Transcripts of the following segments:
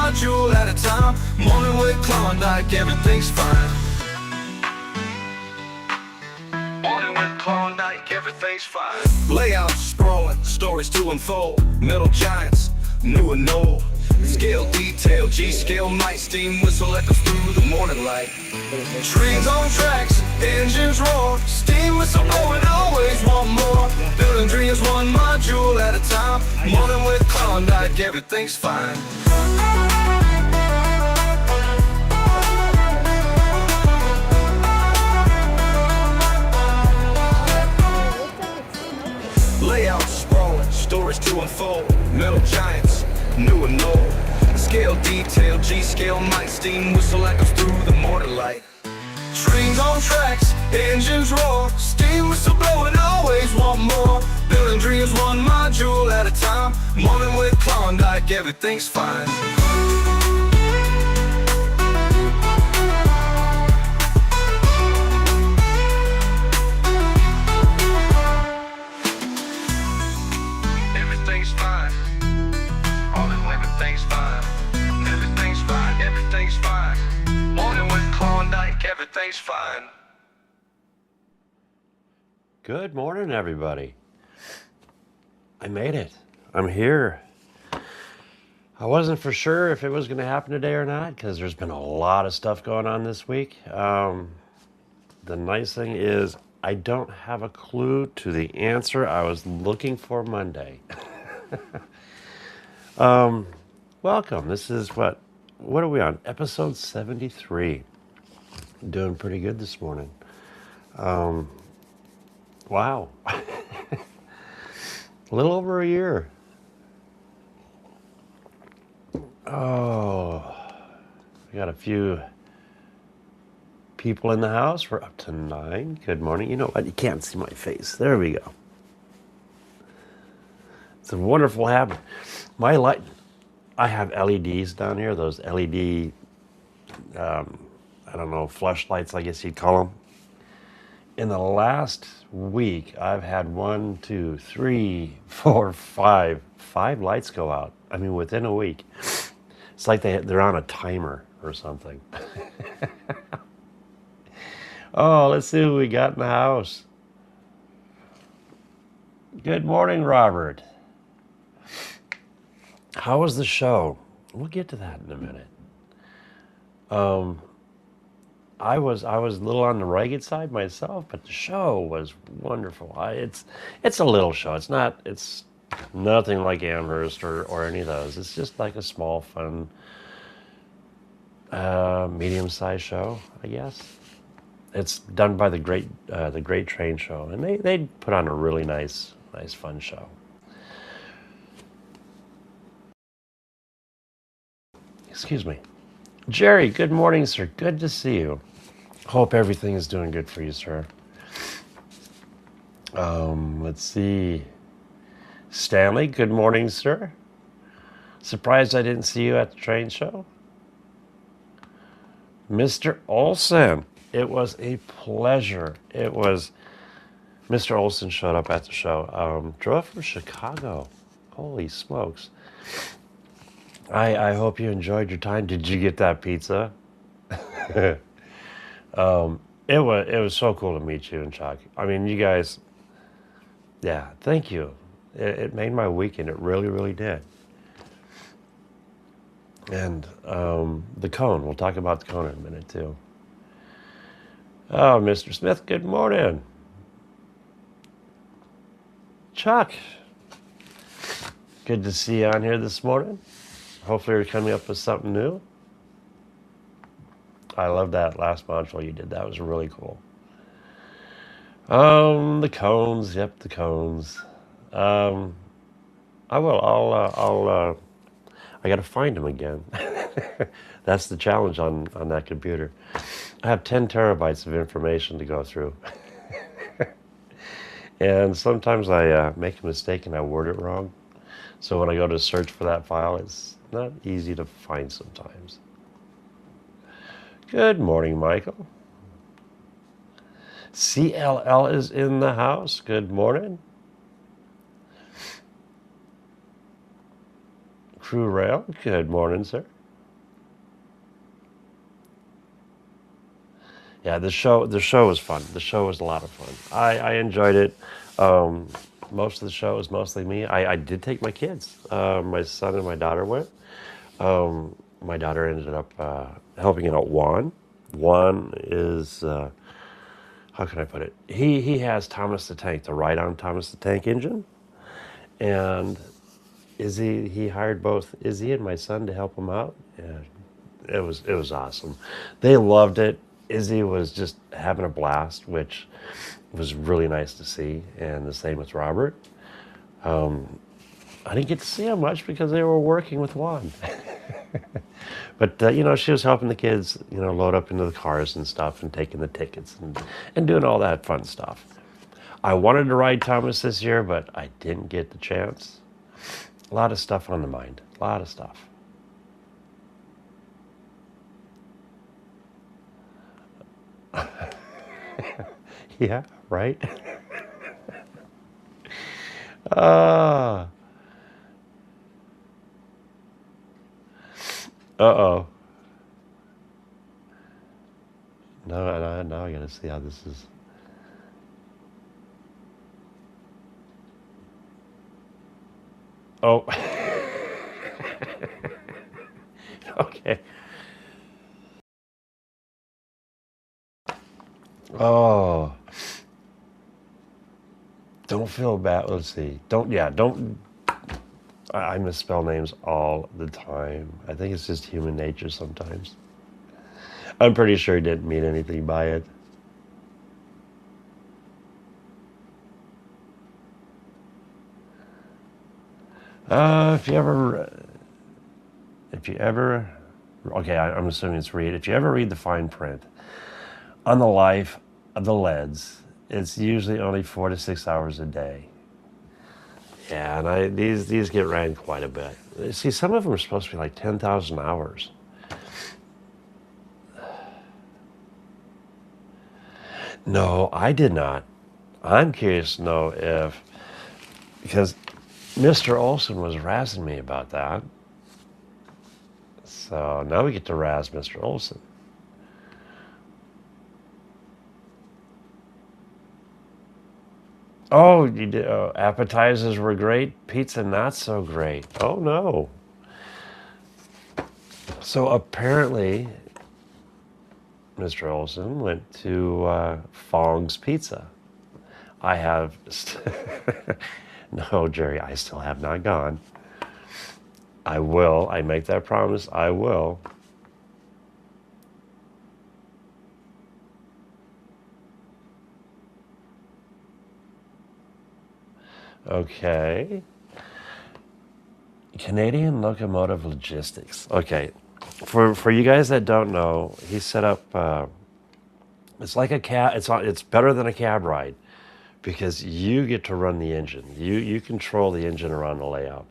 module at a time. Morning with Klawndyke, everything's fine. Morning with Klawndyke, everything's fine. Layout sprawling, stories to unfold. Metal giants, new and old. Scale detail, G-scale night, steam whistle echoes through the morning light. Trains on tracks, engines roar, steam whistle blowing, always want more. Building dreams one module at a time. Morning with Klawndyke, everything's fine. Layout sprawling, stories to unfold. Metal giants, new and old. Scale detail, G-scale night, steam whistle echoes through the morning light. Trains on tracks, engines roar, steam whistle blowing, always want more. Building dreams one module at a time. Morning with Klawndyke, everything's fine. Everything's fine. Everything's fine. Everything's fine. Everything's fine. Morning with Klawndyke, everything's fine. Good morning, everybody. I made it. I'm here. I wasn't for sure if it was going to happen today or not because there's been a lot of stuff going on this week. The nice thing is I don't have a clue to the answer I was looking for Monday. Welcome. This is what are we on? Episode 73. Doing pretty good this morning. Wow. A little over a year. Oh, we got a few people in the house. We're up to 9. Good morning. You know what? You can't see my face. There we go. It's a wonderful habit. My light, I have LEDs down here, those LED, I don't know, flashlights, I guess you'd call them. In the last week, I've had 1, 2, 3, 4, 5 lights go out. I mean, within a week. It's like they're on a timer or something. Oh, let's see who we got in the house. Good morning, Robert. How was the show? We'll get to that in a minute. I was a little on the ragged side myself, but the show was wonderful. It's a little show. It's nothing like Amherst or any of those. It's just like a small, fun, medium-sized show, I guess. It's done by the Great Train Show, and they put on a really nice, fun show. Excuse me. Jerry, good morning, sir. Good to see you. Hope everything is doing good for you, sir. Let's see. Stanley, good morning, sir. Surprised I didn't see you at the train show. Mr. Olson, it was a pleasure. Mr. Olson showed up at the show. Drove from Chicago. Holy smokes. I hope you enjoyed your time. Did you get that pizza? It was so cool to meet you and Chuck. I mean, you guys, yeah, thank you. It made my weekend. It really, really did. And the cone. We'll talk about the cone in a minute, too. Oh, Mr. Smith, good morning. Chuck, good to see you on here this morning. Hopefully you're coming up with something new. I love that last module you did. That was really cool. The cones. Yep, the cones. I got to find them again. That's the challenge on that computer. I have 10 terabytes of information to go through. And sometimes I make a mistake and I word it wrong. So when I go to search for that file, it's not easy to find sometimes. Good morning, Michael. CLL is in the house. Good morning. Crew Rail, good morning, sir. Yeah, the show was fun. The show was a lot of fun. I enjoyed it. Um, Most of the show was mostly me. I did take my kids. My son and my daughter went. My daughter ended up helping out Juan. Juan is how can I put it? He has Thomas the Tank, the ride-on Thomas the Tank engine, and Izzy he hired both Izzy and my son to help him out. And it was awesome. They loved it. Izzy was just having a blast, which was really nice to see. And the same with Robert. I didn't get to see him much because they were working with Juan. But she was helping the kids, load up into the cars and stuff, and taking the tickets and doing all that fun stuff. I wanted to ride Thomas this year, but I didn't get the chance. A lot of stuff on the mind. A lot of stuff. Yeah, right? Uh, uh-oh. Now I gotta see how this is. Oh, okay. Oh, don't feel bad. Let's see. Don't. I misspell names all the time. I think it's just human nature sometimes. I'm pretty sure he didn't mean anything by it. If you ever, okay, I'm assuming it's read. If you ever read the fine print on the life of the leads, it's usually only 4 to 6 hours a day. Yeah, and these get ran quite a bit. See, some of them are supposed to be like 10,000 hours. No, I did not. I'm curious to know if, because Mr. Olson was razzing me about that. So now we get to razz Mr. Olson. Oh, you did, appetizers were great, pizza not so great. Oh no. So apparently, Mr. Olson went to Fong's Pizza. I have, no, Jerry, I still have not gone. I will. I make that promise. I will. Okay. Canadian Locomotive Logistics. Okay. For you guys that don't know, he set up. It's like a cab. It's better than a cab ride because you get to run the engine. You control the engine around the layout,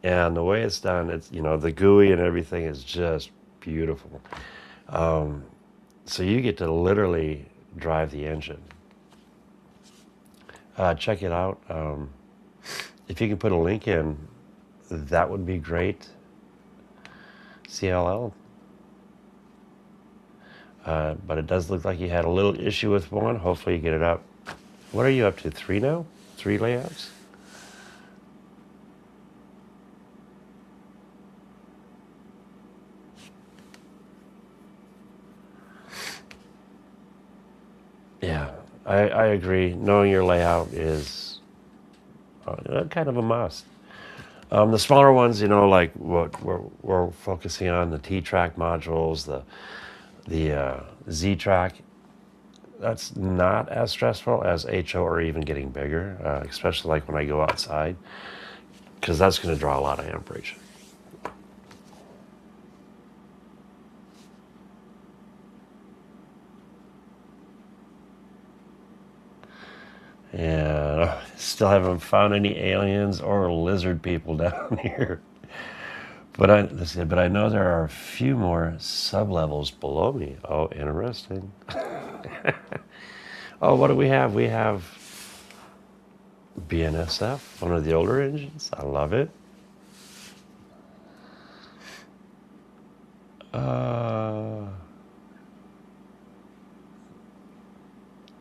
and the way it's done, it's the GUI and everything is just beautiful. So you get to literally drive the engine. Check it out. If you can put a link in, that would be great. CLL. But it does look like you had a little issue with one. Hopefully you get it up. What are you up to? 3 now? 3 layouts? Yeah, I agree. Knowing your layout is kind of a must. The smaller ones, like what we're focusing on, the T-Track modules, the Z-Track, that's not as stressful as HO or even getting bigger, especially like when I go outside, because that's going to draw a lot of amperage. And still haven't found any aliens or lizard people down here. But I know there are a few more sublevels below me. Oh, interesting. Oh, what do we have? We have BNSF, one of the older engines. I love it.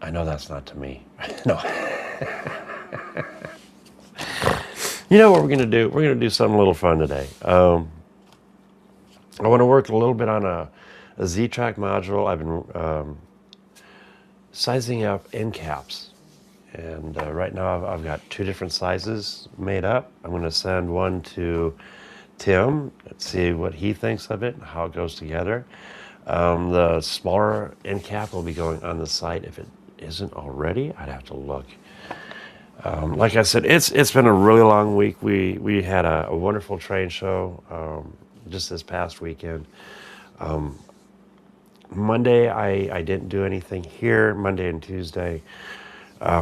I know that's not to me. No. You know what we're going to do? We're going to do something a little fun today. I want to work a little bit on a Z-Track module. I've been sizing up end caps. And right now I've got 2 different sizes made up. I'm going to send one to Tim. Let's see what he thinks of it and how it goes together. The smaller end cap will be going on the site. If it isn't already, I'd have to look. Like I said, it's been a really long week. We had a wonderful train show just this past weekend. Monday I didn't do anything here. Monday and Tuesday,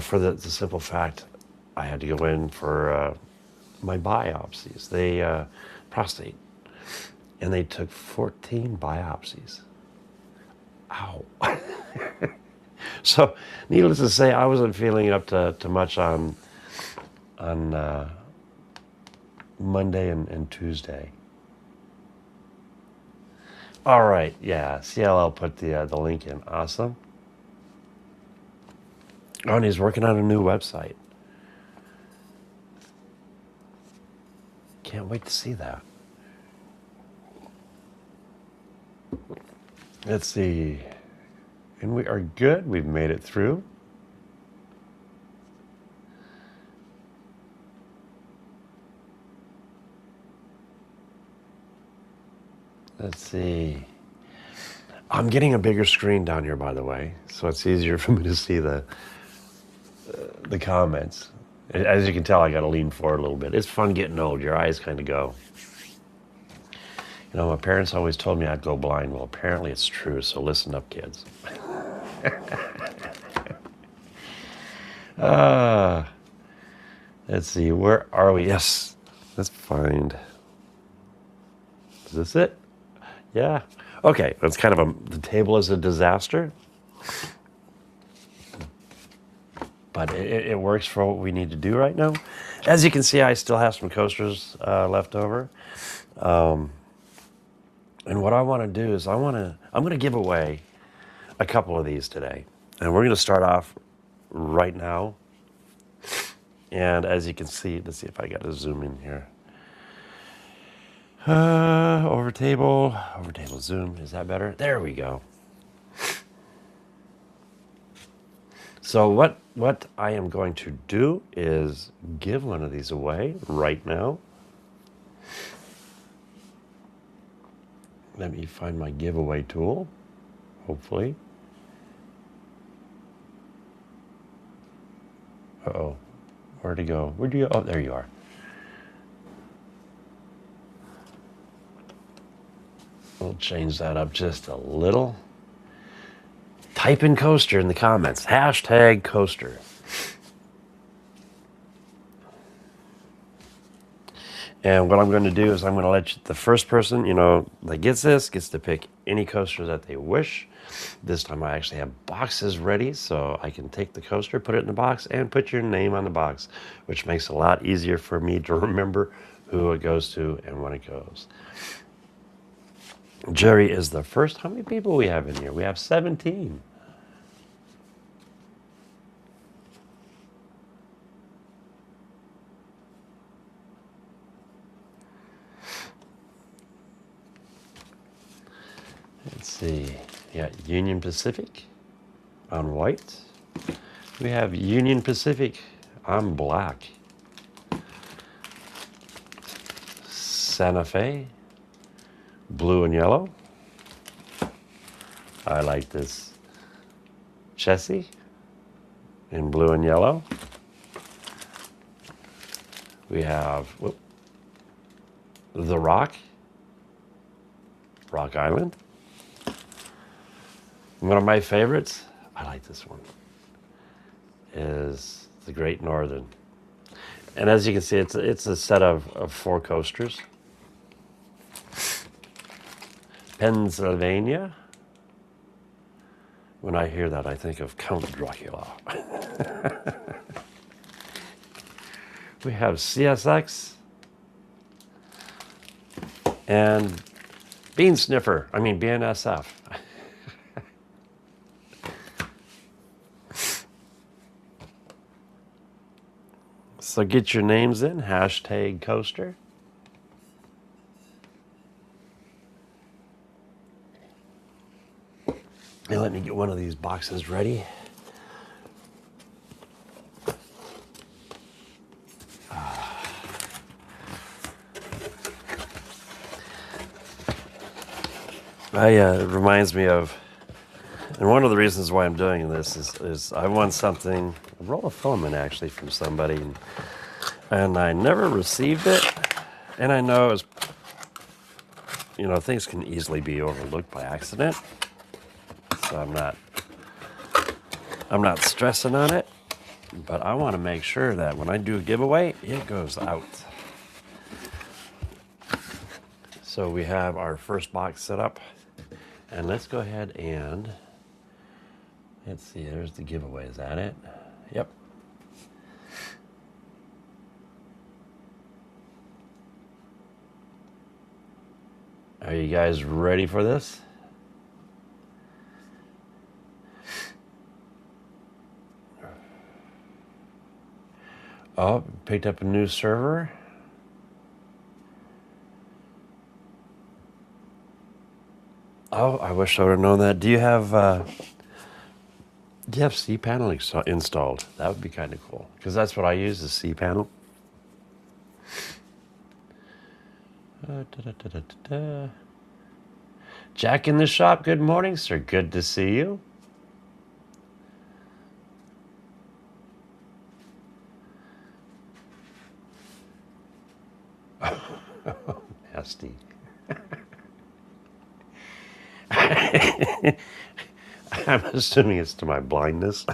for the simple fact I had to go in for my biopsies. They prostate, and they took 14 biopsies. Ow. So, needless to say, I wasn't feeling up to much on Monday and Tuesday. All right, yeah, CLL put the link in. Awesome. Oh, and he's working on a new website. Can't wait to see that. Let's see. And we are good. We've made it through. Let's see. I'm getting a bigger screen down here, by the way, so it's easier for me to see the comments. As you can tell, I got to lean forward a little bit. It's fun getting old. Your eyes kind of go. You know, my parents always told me I'd go blind. Well, apparently it's true, so listen up, kids. Let's see, where are we? Yes, let's find. Is this it? Yeah. Okay, that's kind of the table is a disaster. But it works for what we need to do right now. As you can see, I still have some coasters left over. And what I want to do is I'm going to give away a couple of these today. And we're going to start off right now. And as you can see, let's see if I got to zoom in here. Over table zoom. Is that better? There we go. So what I am going to do is give one of these away right now. Let me find my giveaway tool, hopefully. Uh-oh, where'd it go? Where'd you go? Oh, there you are. We'll change that up just a little. Type in coaster in the comments. Hashtag coaster. And what I'm going to do is I'm going to let the first person, that gets this, gets to pick any coaster that they wish. This time I actually have boxes ready, so I can take the coaster, put it in the box, and put your name on the box, which makes it a lot easier for me to remember who it goes to and when it goes. Jerry is the first. How many people we have in here? We have 17. Let's see. Yeah, Union Pacific on white. We have Union Pacific on black. Santa Fe, blue and yellow. I like this. Chessie in blue and yellow. We have the Rock Island. One of my favorites, I like this one, is the Great Northern. And as you can see, it's a set of 4 coasters. Pennsylvania. When I hear that, I think of Count Dracula. We have CSX and BNSF. So get your names in, hashtag coaster. And let me get one of these boxes ready. It reminds me of, and one of the reasons why I'm doing this is I won something, a roll of filament actually from somebody, and I never received it. And I know it's, things can easily be overlooked by accident. So I'm not stressing on it, but I want to make sure that when I do a giveaway, it goes out. So we have our first box set up, and let's go ahead and let's see, there's the giveaway. Is that it? Yep. Are you guys ready for this? Oh, picked up a new server. Oh, I wish I would have known that. Do you have cPanel installed? That would be kind of cool, because that's what I use, is cPanel. Jack in the shop, good morning, sir. Good to see you. Nasty. I'm assuming it's to my blindness.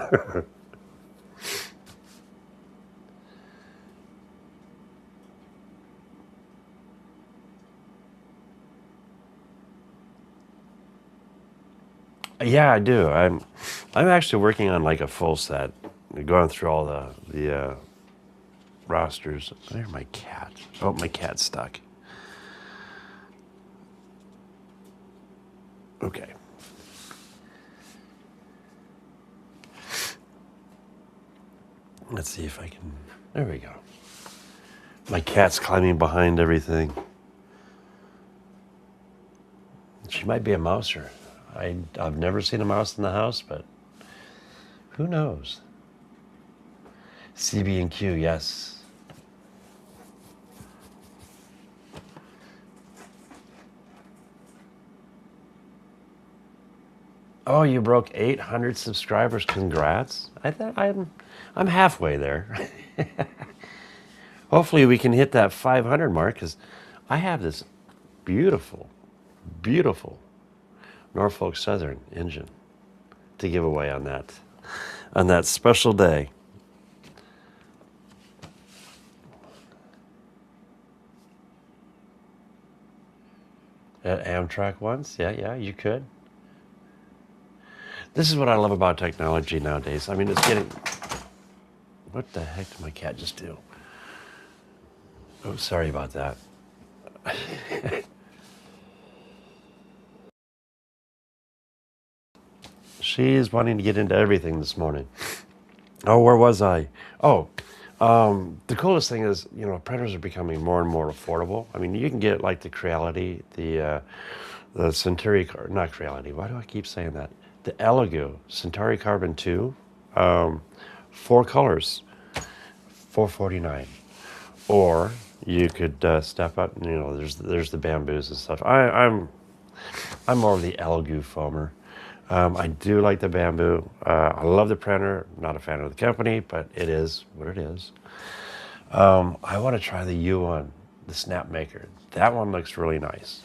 Yeah, I do. I'm actually working on like a full set, going through all the rosters. There's my cat. Oh, my cat's stuck. Okay. Let's see if I can. There we go. My cat's climbing behind everything. She might be a mouser. I've never seen a mouse in the house, but who knows? CB&Q, yes. Oh, you broke 800 subscribers. Congrats. I'm halfway there. Hopefully we can hit that 500 mark, because I have this beautiful, beautiful Norfolk Southern engine to give away on that special day. At Amtrak once? Yeah, you could. This is what I love about technology nowadays. I mean, it's getting... What the heck did my cat just do? Oh, sorry about that. She's wanting to get into everything this morning. Oh, where was I? Oh, the coolest thing is, printers are becoming more and more affordable. I mean, you can get like the Creality, the Centauri, not Creality. Why do I keep saying that? The ELEGOO Centauri Carbon 2, 4 colors, $449. Or you could step up. There's the bamboos and stuff. I'm more of the ELEGOO foamer. I do like the bamboo. I love the printer. Not a fan of the company, but it is what it is. I want to try the U1, the Snap Maker. That one looks really nice.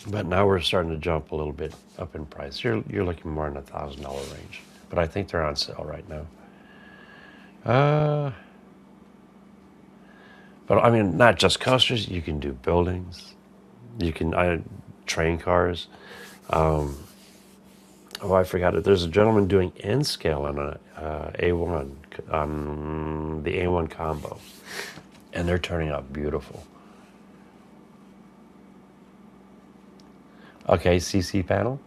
But now we're starting to jump a little bit up in price. You're looking more in the $1,000 range. But I think they're on sale right now. But I mean, not just coasters. You can do buildings. You can train cars. Oh, I forgot it. There's a gentleman doing N scale on a A1, the A1 combo, and they're turning out beautiful. Okay, CC panel,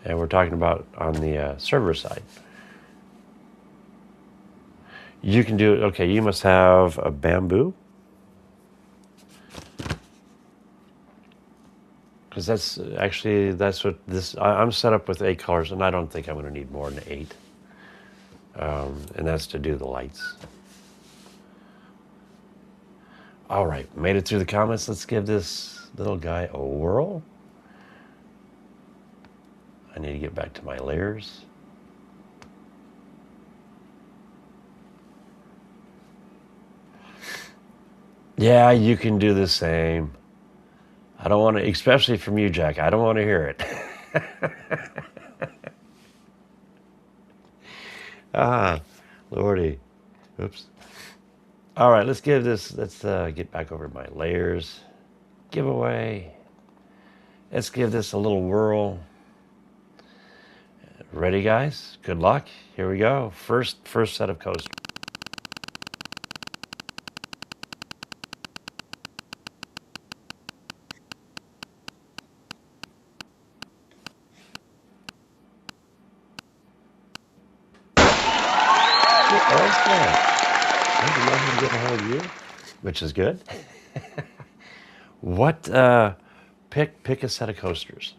and we're talking about on the server side. You can do it. Okay, you must have a bamboo. Because that's what this, I'm set up with 8 colors, and I don't think I'm going to need more than 8. And that's to do the lights. All right, made it through the comments. Let's give this little guy a whirl. I need to get back to my layers. Yeah, you can do the same. I don't want to, especially from you, Jack. I don't want to hear it. Lordy. Oops. All right, let's get back over my layers. Giveaway. Let's give this a little whirl. Ready, guys? Good luck. Here we go. First set of coasters. Which is good. What? Pick a set of coasters.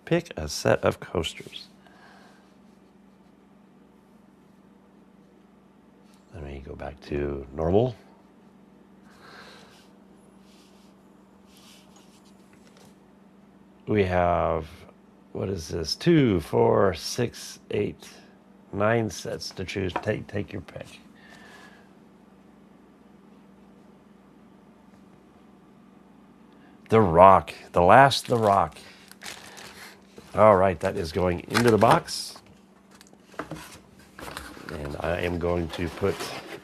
Pick a set of coasters. Let me go back to normal. We have, what is this? 2, 4, 6, 8, 9 sets to choose. Take your pick. The Rock, the last The Rock. All right, that is going into the box. And I am going to put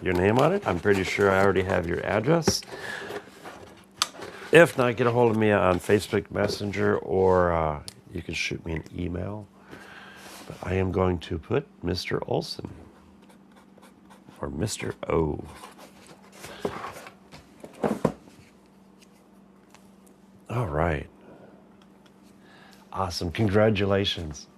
your name on it. I'm pretty sure I already have your address. If not, get a hold of me on Facebook Messenger, or you can shoot me an email. But I am going to put Mr. Olson, or Mr. O. All right. Awesome. Congratulations.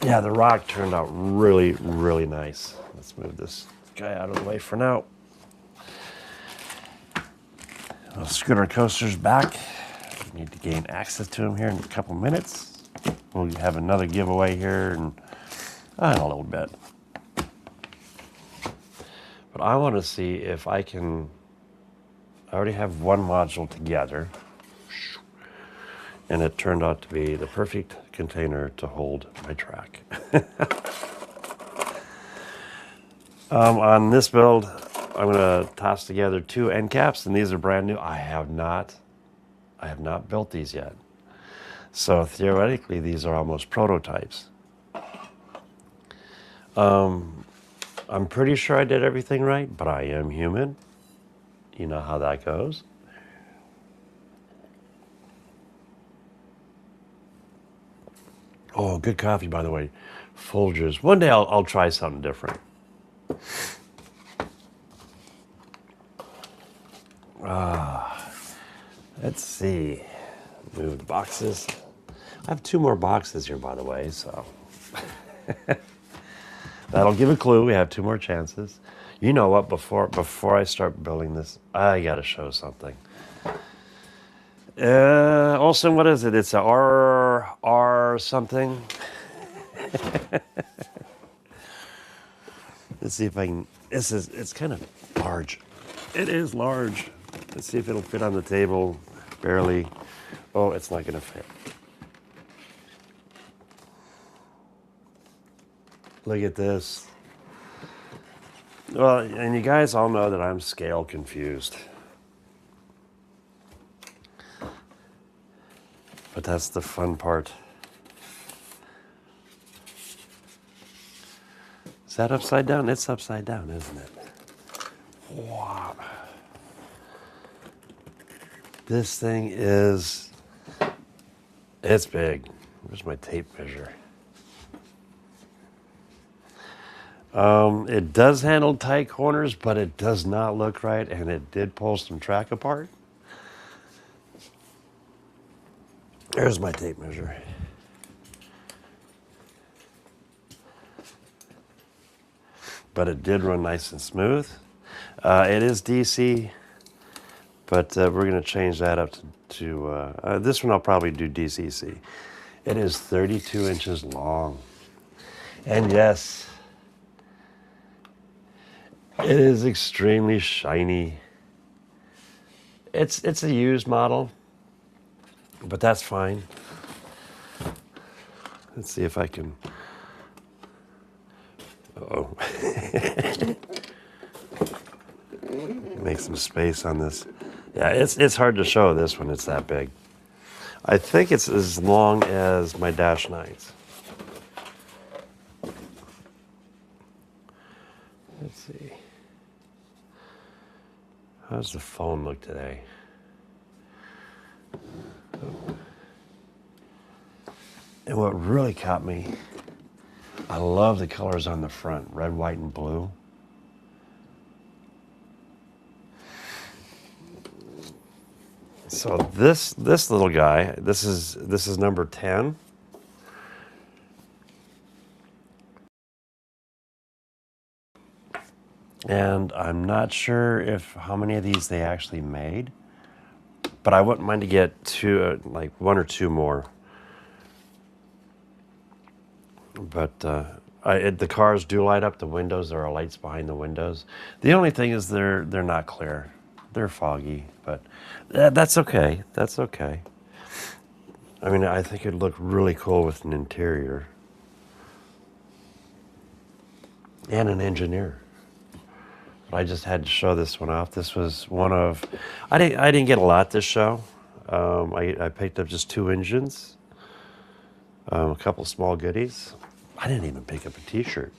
Yeah, The Rock turned out really, really nice. Let's move this guy out of the way for now. I'll scoot our coasters back. We need to gain access to them here in a couple minutes. We'll have another giveaway here in a little bit. But I want to see if I can... I already have one module together, and it turned out to be the perfect container to hold my track. On this build, I'm going to toss together 2 end caps, and these are brand new. I have not built these yet. So theoretically, these are almost prototypes. I'm pretty sure I did everything right, but I am human. You know how that goes. Oh, good coffee, by the way. Folgers. One day I'll try something different. Let's see. Move the boxes. I have 2 more boxes here, by the way, so that'll give a clue. We have 2 more chances. You know what? Before I start building this, I gotta show something. Olsen, what is it? It's a R something. Let's see if I can. It's kind of large. It is large. Let's see if it'll fit on the table. Barely. Oh, it's not gonna fit. Look at this. Well, and you guys all know that I'm scale confused. But that's the fun part. Is that upside down? It's upside down, isn't it? Wow. This thing is, it's big. Where's my tape measure? It does handle tight corners, but it does not look right, and it did pull some track apart. There's my tape measure. but it did run nice and smooth. It is DC, but we're going to change that up to this one I'll probably do DCC. It is 32 inches long. And yes, it is extremely shiny. It's a used model, but that's fine. Let's see if I can. Uh-oh. Make some space on this. Yeah, it's hard to show this one. It's that big. I think it's as long as my Dash 9s. Let's see. How does the phone look today? And what really caught me, I love the colors on the front, red, white, and blue. So this little guy, this is number 10. And I'm not sure how many of these they actually made, but I wouldn't mind to get two, like one or two more. But the cars do light up the windows. There are lights behind the windows. The only thing is they're not clear. They're foggy, but that's okay. That's okay. I mean, I think it'd look really cool with an interior and an engineer. But I just had to show this one off. This was one of, I didn't get a lot this show. I picked up just 2 engines, a couple small goodies. I didn't even pick up a t-shirt.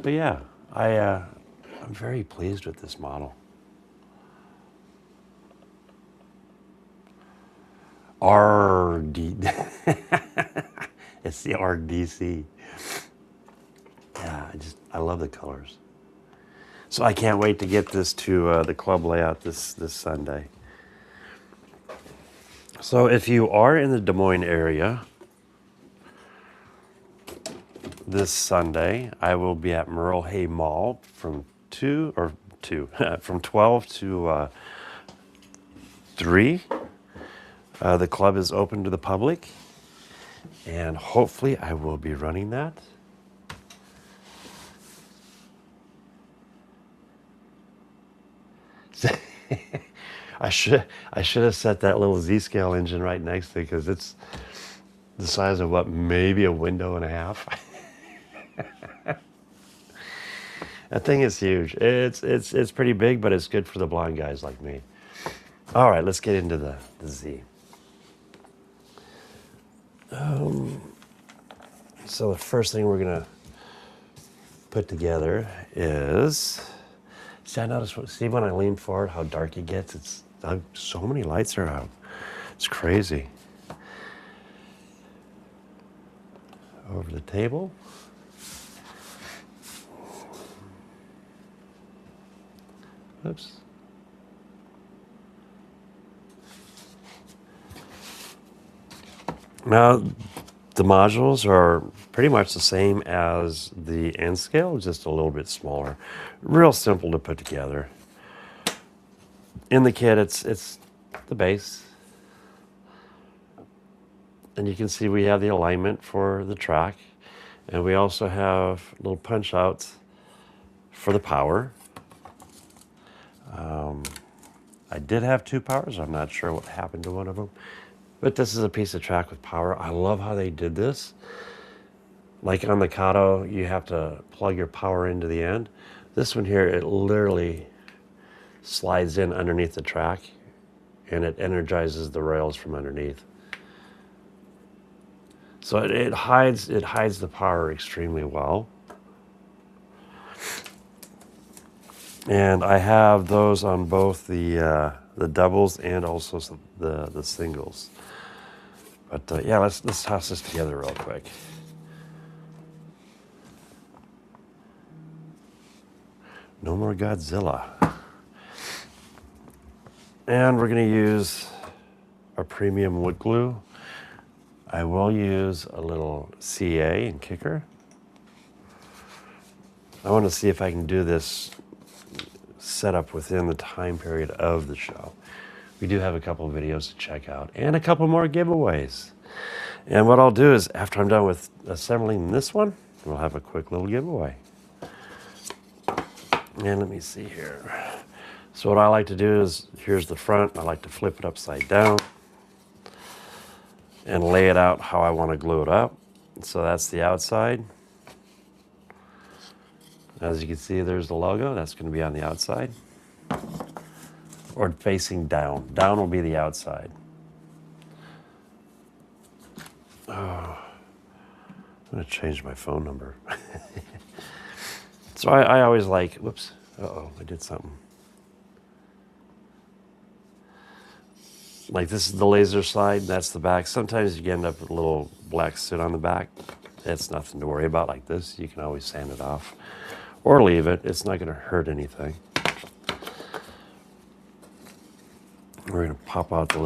But yeah, I'm very pleased with this model. RD. It's the RDC. Yeah, I love the colors. So I can't wait to get this to the club layout this Sunday. So if you are in the Des Moines area this Sunday, I will be at Merle Hay Mall from 12 to 3. The club is open to the public, and hopefully I will be running that. I should have set that little Z-scale engine right next to it, because it's the size of what, maybe a window and a half. That thing is huge. It's pretty big, but it's good for the blind guys like me. All right, let's get into the Z. So the first thing we're gonna put together is, see when I lean forward how dark it gets? So many lights are out. It's crazy. Over the table. Oops. Now, the modules are pretty much the same as the N scale, just a little bit smaller. Real simple to put together. In the kit, it's the base. And you can see we have the alignment for the track. And we also have little punch outs for the power. I did have 2 powers. I'm not sure what happened to one of them. But this is a piece of track with power. I love how they did this. Like on the Kato, you have to plug your power into the end. This one here, it literally slides in underneath the track, and it energizes the rails from underneath. So it hides the power extremely well. And I have those on both the doubles and also the singles. But yeah, let's toss this together real quick. No more Godzilla. And we're going to use a premium wood glue. I will use a little CA and kicker. I want to see if I can do this setup within the time period of the show. We do have a couple of videos to check out and a couple more giveaways. And what I'll do is, after I'm done with assembling this one, we'll have a quick little giveaway. And let me see here. So what I like to do is, here's the front. I like to flip it upside down and lay it out how I want to glue it up. So that's the outside. As you can see, there's the logo. That's going to be on the outside. Or facing down. Down will be the outside. Oh, I'm going to change my phone number. So I always like, whoops, uh-oh, I did something. Like this is the laser slide, that's the back. Sometimes you end up with a little black soot on the back. It's nothing to worry about like this. You can always sand it off or leave it. It's not going to hurt anything. We're going to pop out the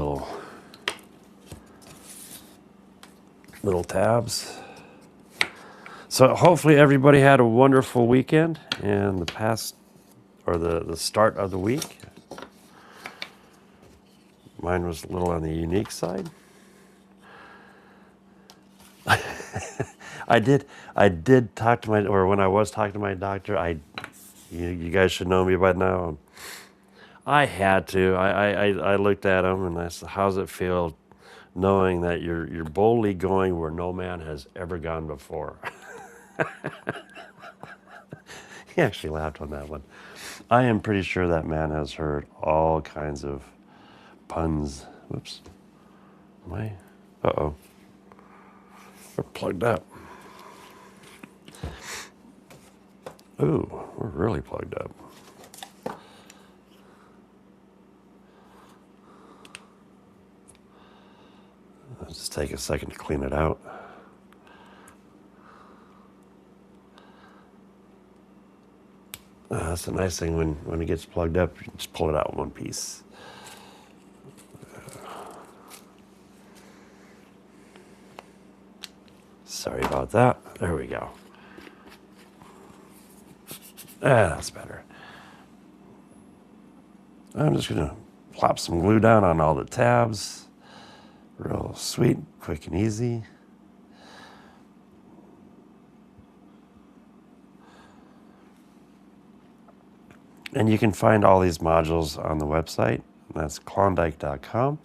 little tabs. So hopefully everybody had a wonderful weekend and the start of the week. Mine was a little on the unique side. I did talk to when I was talking to my doctor, you guys should know me by now. I had to. I looked at him and I said, how's it feel knowing that you're boldly going where no man has ever gone before? He actually laughed on that one. I am pretty sure that man has heard all kinds of puns. Whoops. Am I? Uh-oh. We're plugged up. Ooh, we're really plugged up. I'll just take a second to clean it out. That's a nice thing when it gets plugged up, you just pull it out in one piece. Sorry about that. There we go. That's better. I'm just going to plop some glue down on all the tabs. Real sweet, quick and easy. And you can find all these modules on the website. That's Klawndyke.com.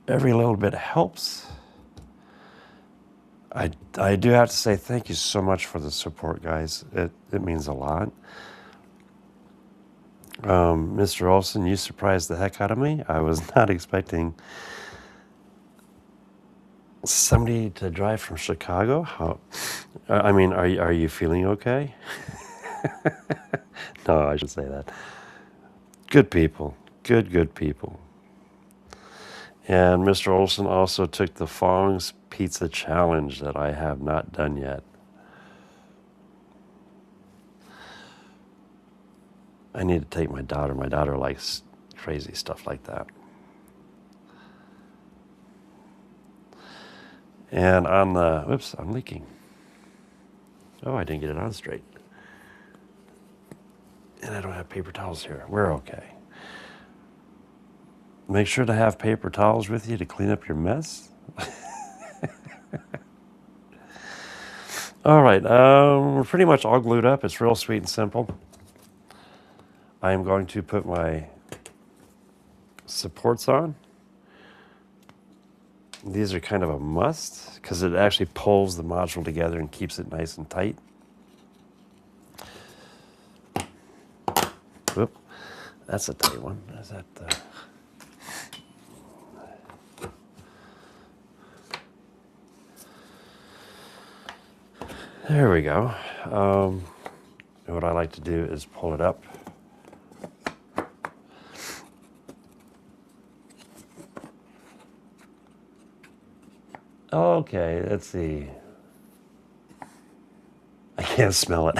Every little bit helps. I do have to say thank you so much for the support, guys. It means a lot. Mr. Olson, you surprised the heck out of me. I was not expecting somebody to drive from Chicago. Are you feeling okay? No, I should say that. Good people. Good people. And Mr. Olson also took the Fong's Pizza Challenge that I have not done yet. I need to take my daughter. My daughter likes crazy stuff like that. And on the, whoops, I'm leaking. Oh, I didn't get it on straight. And I don't have paper towels here. We're okay. Make sure to have paper towels with you to clean up your mess. All right, we're pretty much all glued up. It's real sweet and simple. I am going to put my supports on. These are kind of a must because it actually pulls the module together and keeps it nice and tight. Whoop, that's a tight one. Is that the... There we go. And what I like to do is pull it up. Okay, let's see. I can't smell it.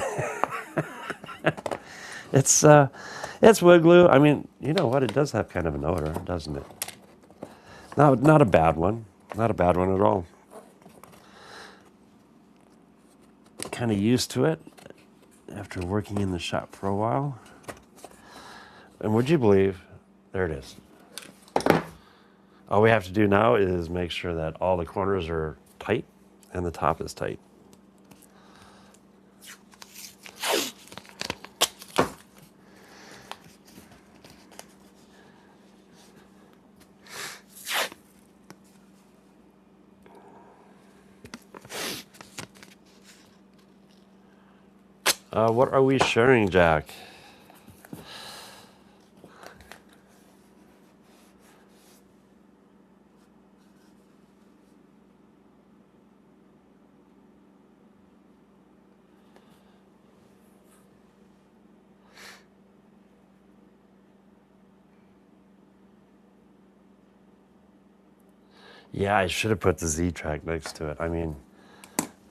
It's wood glue. I mean, you know what? It does have kind of an odor, doesn't it? Not a bad one. Not a bad one at all. Kind of used to it. after working in the shop for a while. And would you believe, there it is. All we have to do now is make sure that all the corners are tight and the top is tight. What are we sharing, Jack? Yeah, I should have put the Z track next to it. I mean,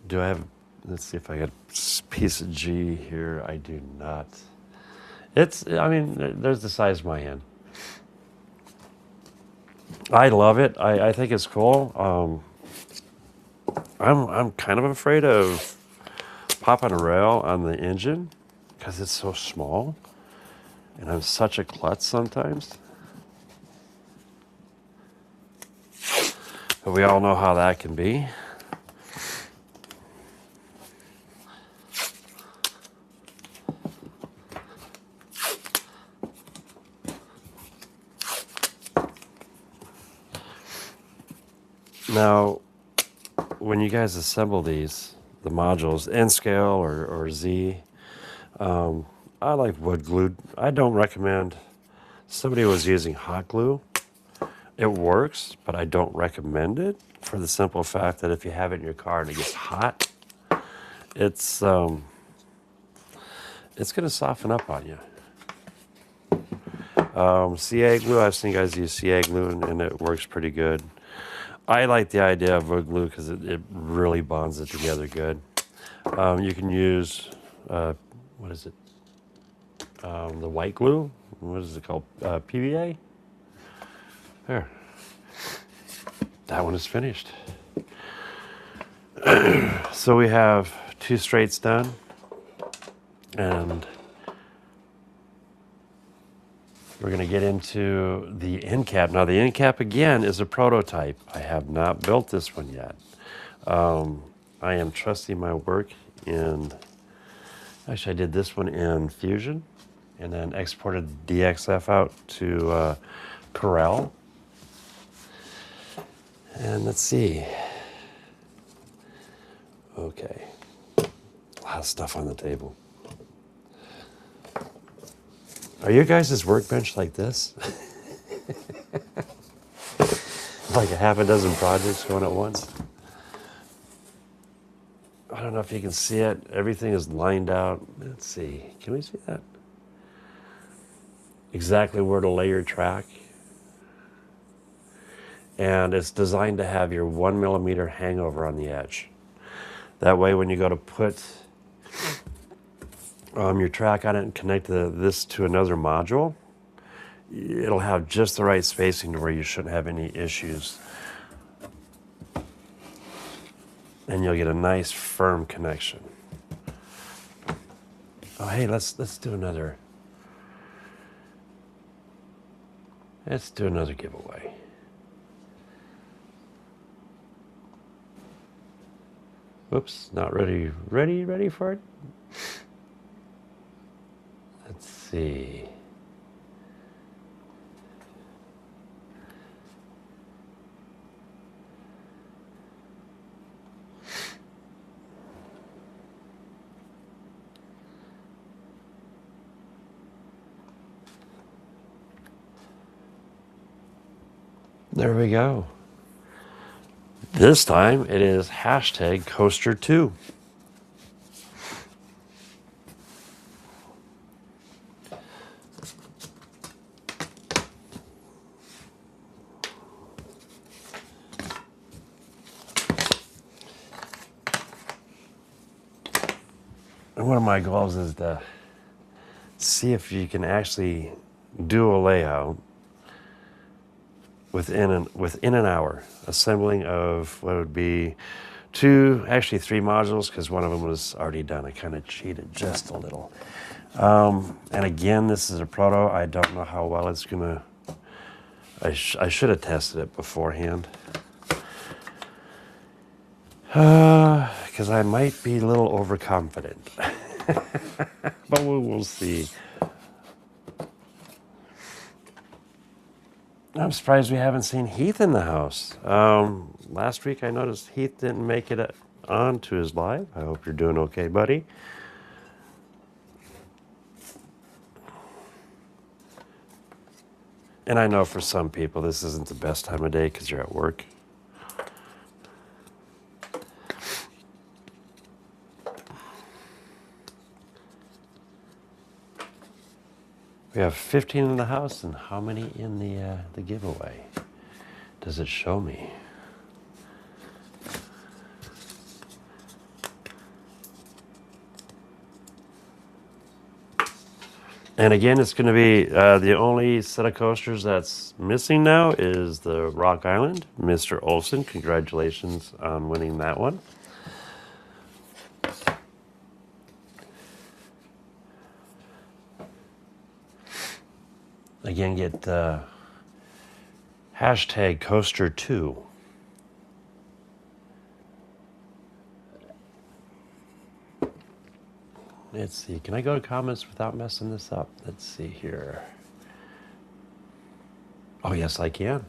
do I have, let's see if I got a piece of G here. I do not. It's, I mean, there's the size of my hand. I love it. I think it's cool. I'm kind of afraid of popping a rail on the engine because it's so small and I'm such a klutz sometimes. But we all know how that can be. Now, when you guys assemble these, the modules, N scale or Z, I like wood glue. I don't recommend, somebody was using hot glue. It works, but I don't recommend it for the simple fact that if you have it in your car and it gets hot, it's going to soften up on you. CA glue, I've seen guys use CA glue and it works pretty good. I like the idea of wood glue because it really bonds it together good. You can use, what is it? The white glue. What is it called? PVA? There. That one is finished. So we have 2 straights done. And we're going to get into the end cap. Now the end cap again is a prototype. I have not built this one yet. I am trusting my work in, actually I did this one in Fusion and then exported the DXF out to Corel. And let's see. Okay. A lot of stuff on the table. Are you guys' workbench like this? Like a half a dozen projects going at once? I don't know if you can see it. Everything is lined out. Let's see. Can we see that? Exactly where to lay your track. And it's designed to have your 1 millimeter hangover on the edge. That way when you go to put your track on it and connect this to another module, it'll have just the right spacing to where you shouldn't have any issues. And you'll get a nice firm connection. Oh hey, let's do another. Let's do another giveaway. Whoops, not ready for it? Let's see. There we go. This time it is hashtag Coaster2. And one of my goals is to see if you can actually do a layout within an hour, assembling of what would be actually three modules, because one of them was already done. I kind of cheated just a little. And again, this is a proto. I don't know how well it's gonna. I should have tested it beforehand, because I might be a little overconfident. But we'll see. I'm surprised we haven't seen Heath in the house. Last week I noticed Heath didn't make it on to his live. I hope you're doing okay, buddy. And I know for some people this isn't the best time of day because you're at work. We have 15 in the house, and how many in the giveaway? Does it show me? And again, it's going to be the only set of coasters that's missing now is the Rock Island. Mr. Olson, congratulations on winning that one. Again, get hashtag coaster2. Let's see, can I go to comments without messing this up? Let's see here. Oh, yes, I can.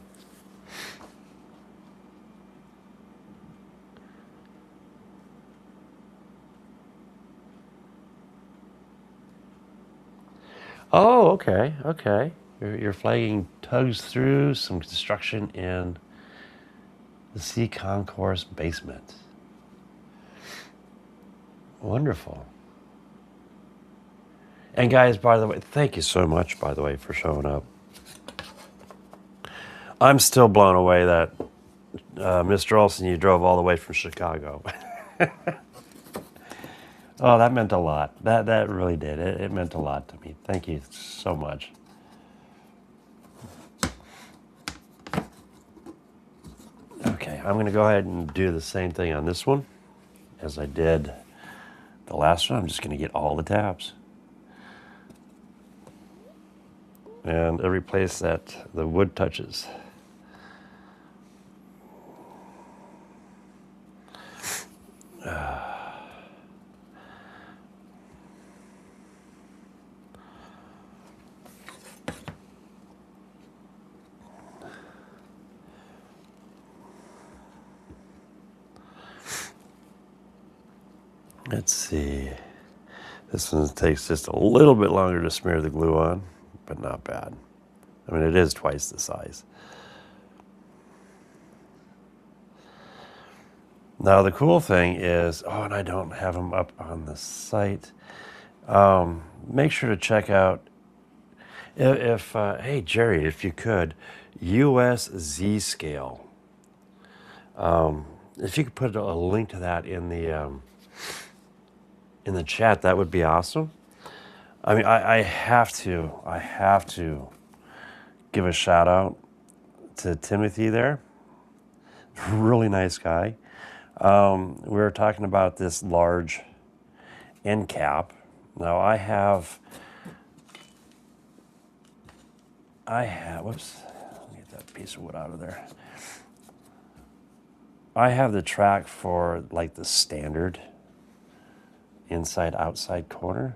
Oh, okay, okay. You're flagging tugs through some construction in the Sea Concourse basement. Wonderful. And guys, by the way, thank you so much, by the way, for showing up. I'm still blown away that Mr. Olson, you drove all the way from Chicago. Oh, that meant a lot. That really did. It meant a lot to me. Thank you so much. Okay, I'm going to go ahead and do the same thing on this one as I did the last one. I'm just going to get all the tabs. And every place that the wood touches. Let's see. This one takes just a little bit longer to smear the glue on, but not bad. I mean, it is twice the size. Now, the cool thing is, oh, and I don't have them up on the site. Make sure to check out, hey, Jerry, if you could, US Z scale. If you could put a link to that in the chat, that would be awesome. I mean, I have to give a shout out to Timothy there. Really nice guy. We were talking about this large end cap. Now I have, whoops, let me get that piece of wood out of there. I have the track for like the standard inside outside corner.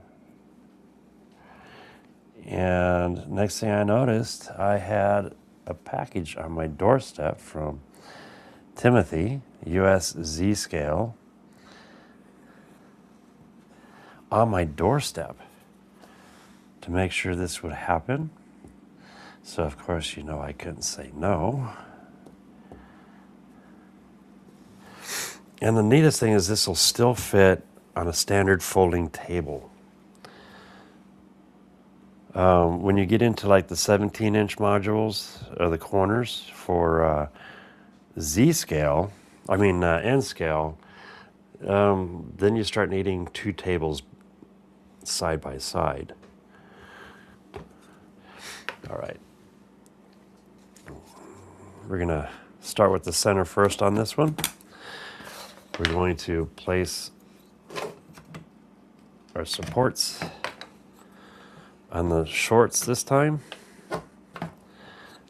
And next thing I noticed, I had a package on my doorstep from Timothy, US Z scale, on my doorstep to make sure this would happen. So of course, you know, I couldn't say no. And the neatest thing is this will still fit on a standard folding table. When you get into like the 17-inch modules or the corners for Z scale, N scale, then you start needing two tables side by side. All right. We're gonna start with the center first on this one. we're going to place our supports on the shorts this time.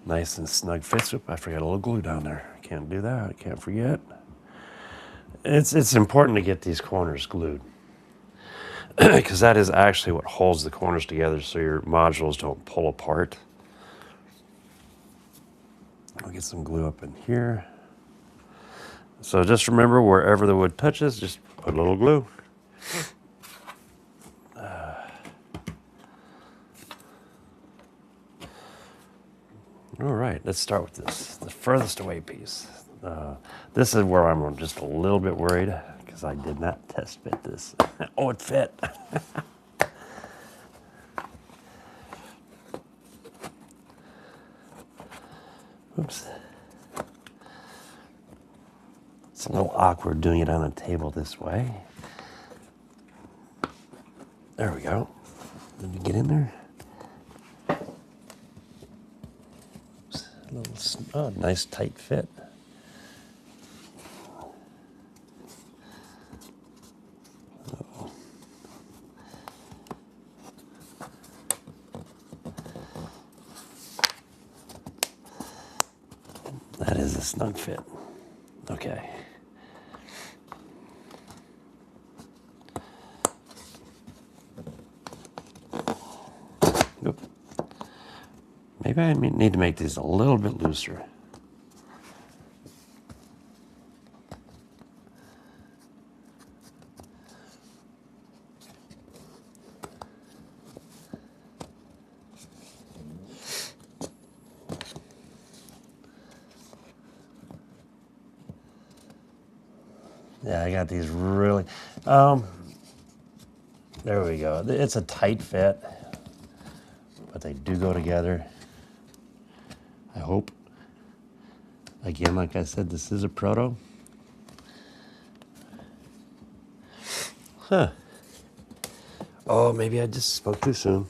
Nice and snug fits. Oop, I forgot a little glue down there. Can't do that. I can't forget. It's important to get these corners glued because that is actually what holds the corners together so your modules don't pull apart. I'll get some glue up in here. So just remember, wherever the wood touches, just put a little glue. All right, let's start with this, the furthest away piece. This is where I'm just a little bit worried because I did not test fit this. Oh, it fit. Oops. It's a little awkward doing it on a table this way. There we go. Let me get in there. Oh, nice tight fit. Uh-oh. That is a snug fit. Okay. Nope. Maybe I need to make these a little bit looser. Yeah, I got these really, there we go. It's a tight fit, but they do go together. I hope. Again, like I said, this is a proto. Huh. Oh, maybe I just spoke too soon.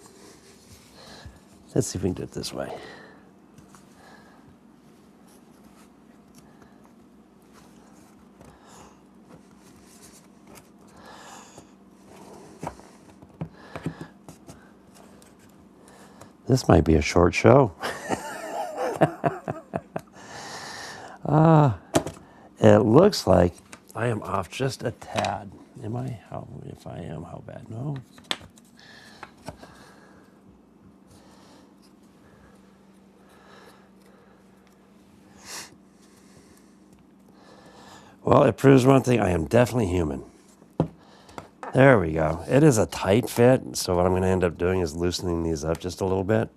Let's see if we can do it this way. This might be a short show. It looks like I am off just a tad. Am I? How, if I am, how bad? No. Well, it proves one thing. I am definitely human. There we go. It is a tight fit, so what I'm going to end up doing is loosening these up just a little bit.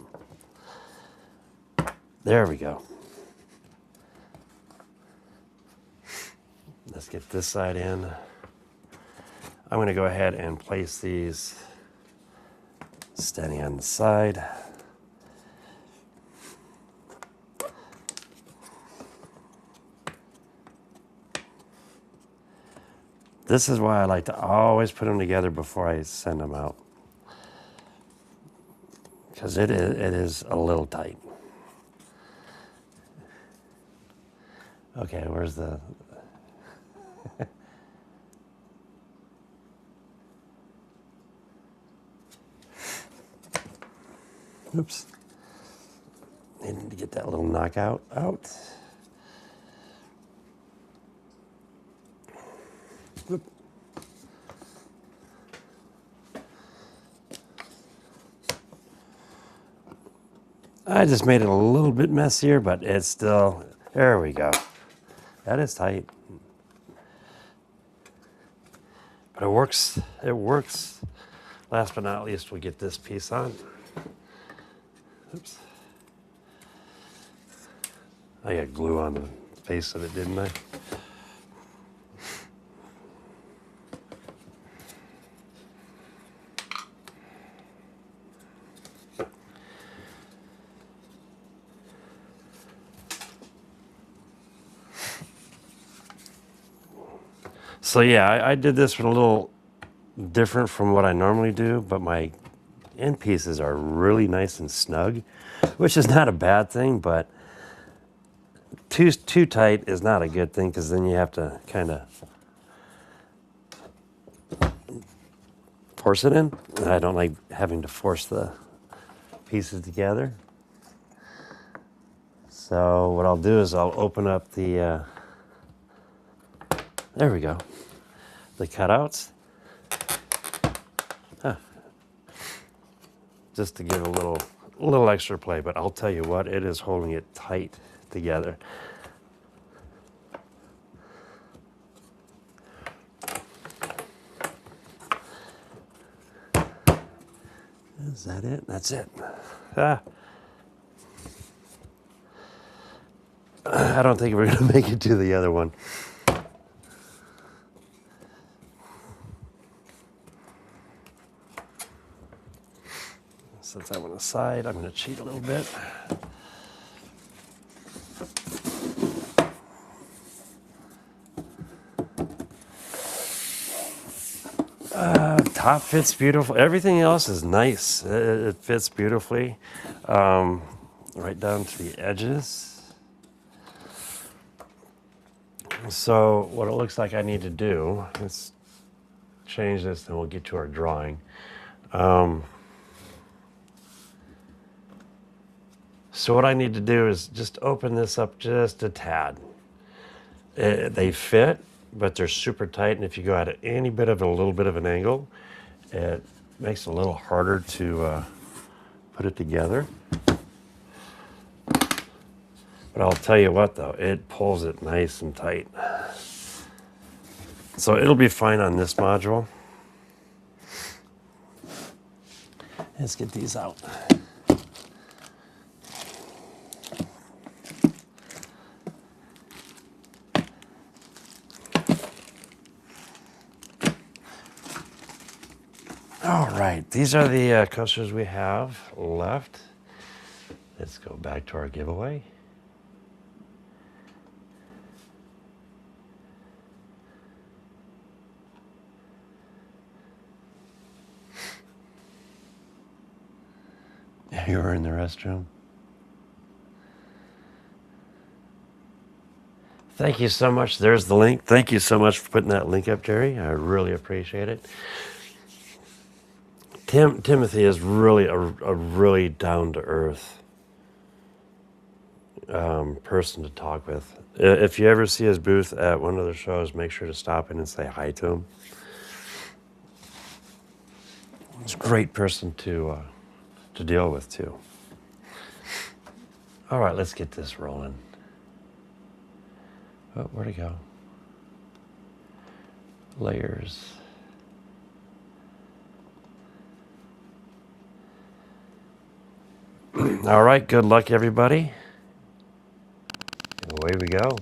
There we go. Let's get this side in. I'm going to go ahead and place these standing on the side. This is why I like to always put them together before I send them out, because it is a little tight. Okay, where's the... Oops. Needed to get that little knockout out. Oop. I just made it a little bit messier, but it's still, there we go. That is tight. But it works. Last but not least, we get this piece on. Oops. I got glue on the face of it, didn't I? So yeah, I did this one a little different from what I normally do, but my end pieces are really nice and snug, which is not a bad thing, but too tight is not a good thing, because then you have to kind of porcelain. And I don't like having to force the pieces together. So what I'll do is I'll open up the, there we go, the cutouts. Huh. Just to give a little extra play, but I'll tell you what, it is holding it tight together. Is that it? That's it. Ah. I don't think we're going to make it to the other one. Since I went aside, I'm going to cheat a little bit. Top fits beautiful. Everything else is nice. It fits beautifully, right down to the edges. So what it looks like I need to do, let's change this and we'll get to our drawing. So what I need to do is just open this up just a tad. They fit, but they're super tight, and if you go at any bit of a little bit of an angle, it makes it a little harder to put it together. But I'll tell you what though, it pulls it nice and tight. So it'll be fine on this module. Let's get these out. All right, these are the coasters we have left. Let's go back to our giveaway. You were in the restroom. Thank you so much. There's the link. Thank you so much for putting that link up, Jerry. I really appreciate it. Timothy is really a really down-to-earth person to talk with. If you ever see his booth at one of the shows, make sure to stop in and say hi to him. He's a great person to deal with too. All right, let's get this rolling. Oh, where'd it go? Layers. All right, good luck, everybody. Away we go.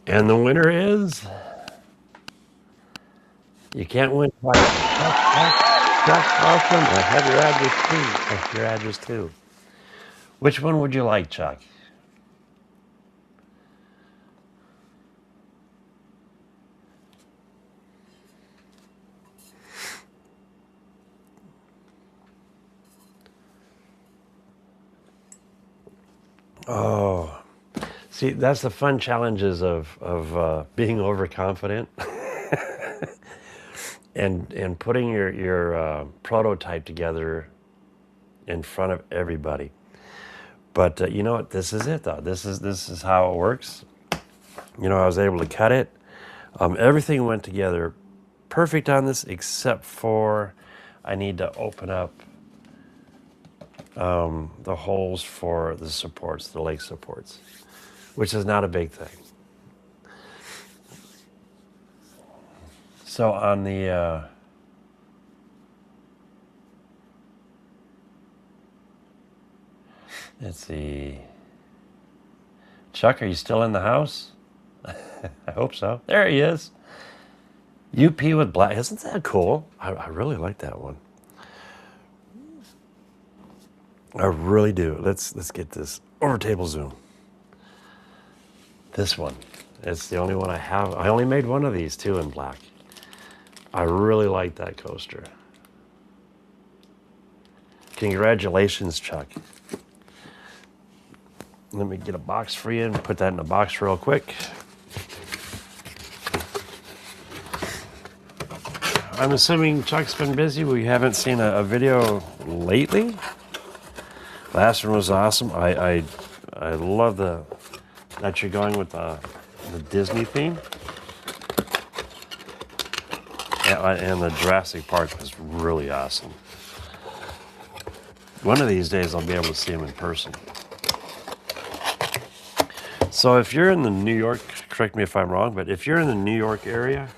And the winner is... You can't win twice. That's awesome. I have your address too. I have your address too. Which one would you like, Chuck? Oh, see, that's the fun challenges of being overconfident and putting your prototype together in front of everybody. But you know what? This is it, though. This is how it works. You know, I was able to cut it. Everything went together perfect on this, except for I need to open up the holes for the supports, the leg supports, which is not a big thing. So on the let's see, Chuck, are you still in the house? I hope so. There he is. UP with black. Isn't that cool? I really like that one. I really do. Let's get this over table zoom. This one. It's the only one I have. I only made one of these too in black. I really like that coaster. Congratulations, Chuck. Let me get a box for you and put that in a box real quick. I'm assuming Chuck's been busy. We haven't seen a video lately. Last one was awesome. I love that you're going with the Disney theme. And the Jurassic Park was really awesome. One of these days I'll be able to see them in person. So if you're in the New York, correct me if I'm wrong, but if you're in the New York area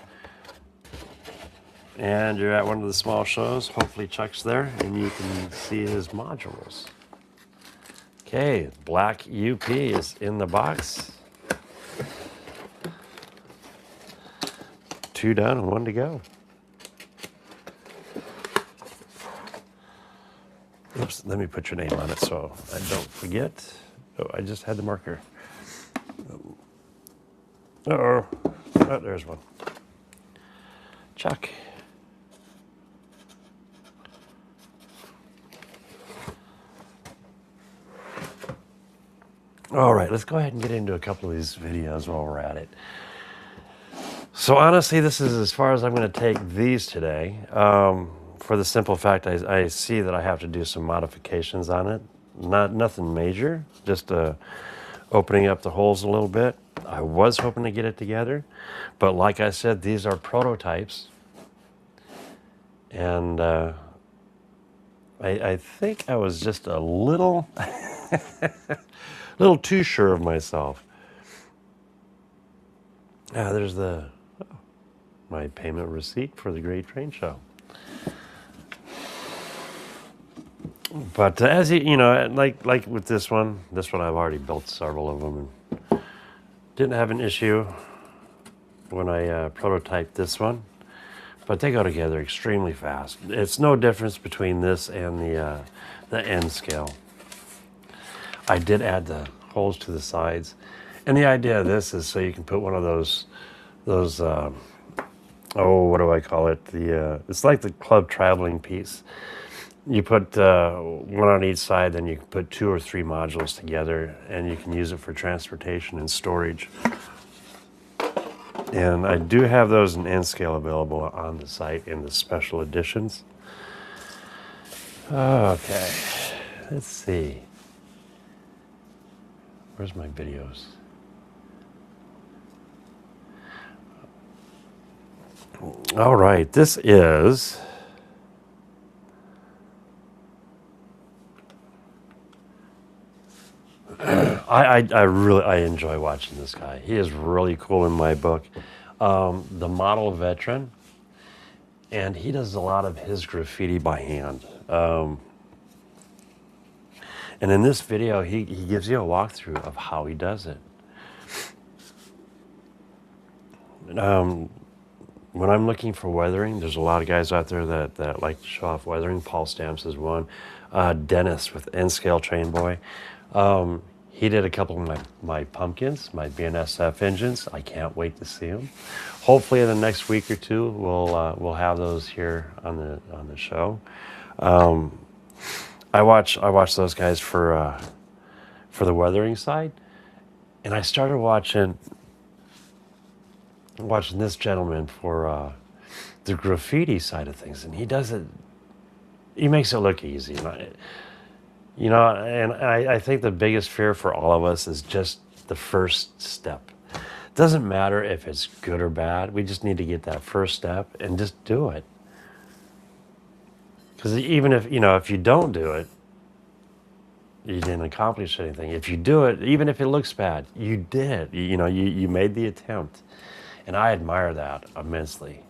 and you're at one of the small shows, hopefully Chuck's there and you can see his modules. Okay, black UP is in the box. 2 done and 1 to go. Oops, let me put your name on it so I don't forget. Oh, I just had the marker. Uh-oh. Oh, there's one. Chuck. All right, let's go ahead and get into a couple of these videos while we're at it. So honestly, this is as far as I'm going to take these today. For the simple fact, I see that I have to do some modifications on it. Nothing major, just opening up the holes a little bit. I was hoping to get it together, but like I said, these are prototypes. And I think I was just a little, little too sure of myself. There's my payment receipt for the Great Train Show. But as you know, like with this one I've already built several of them and didn't have an issue when I prototyped this one. But they go together extremely fast. It's no difference between this and the N scale. I did add the holes to the sides, and the idea of this is so you can put one of those what do I call it? It's like the club traveling piece. You put one on each side, then you can put 2 or 3 modules together, and you can use it for transportation and storage. And I do have those in N scale available on the site in the special editions. Okay, let's see. Where's my videos? All right, this is I really enjoy watching this guy. He is really cool in my book. The Model Veteran, and he does a lot of his graffiti by hand. And in this video, he gives you a walkthrough of how he does it. When I'm looking for weathering, there's a lot of guys out there that like to show off weathering. Paul Stamps is one. Dennis with N-Scale Train Boy. He did a couple of my pumpkins, my BNSF engines. I can't wait to see them. Hopefully in the next week or 2, we'll have those here on the show. I watch those guys for the weathering side, and I started watching this gentleman for the graffiti side of things, and he does it. He makes it look easy, and I think the biggest fear for all of us is just the first step. It doesn't matter if it's good or bad. We just need to get that first step and just do it. Because even if you don't do it, you didn't accomplish anything. If you do it, even if it looks bad, you did. You made the attempt. And I admire that immensely.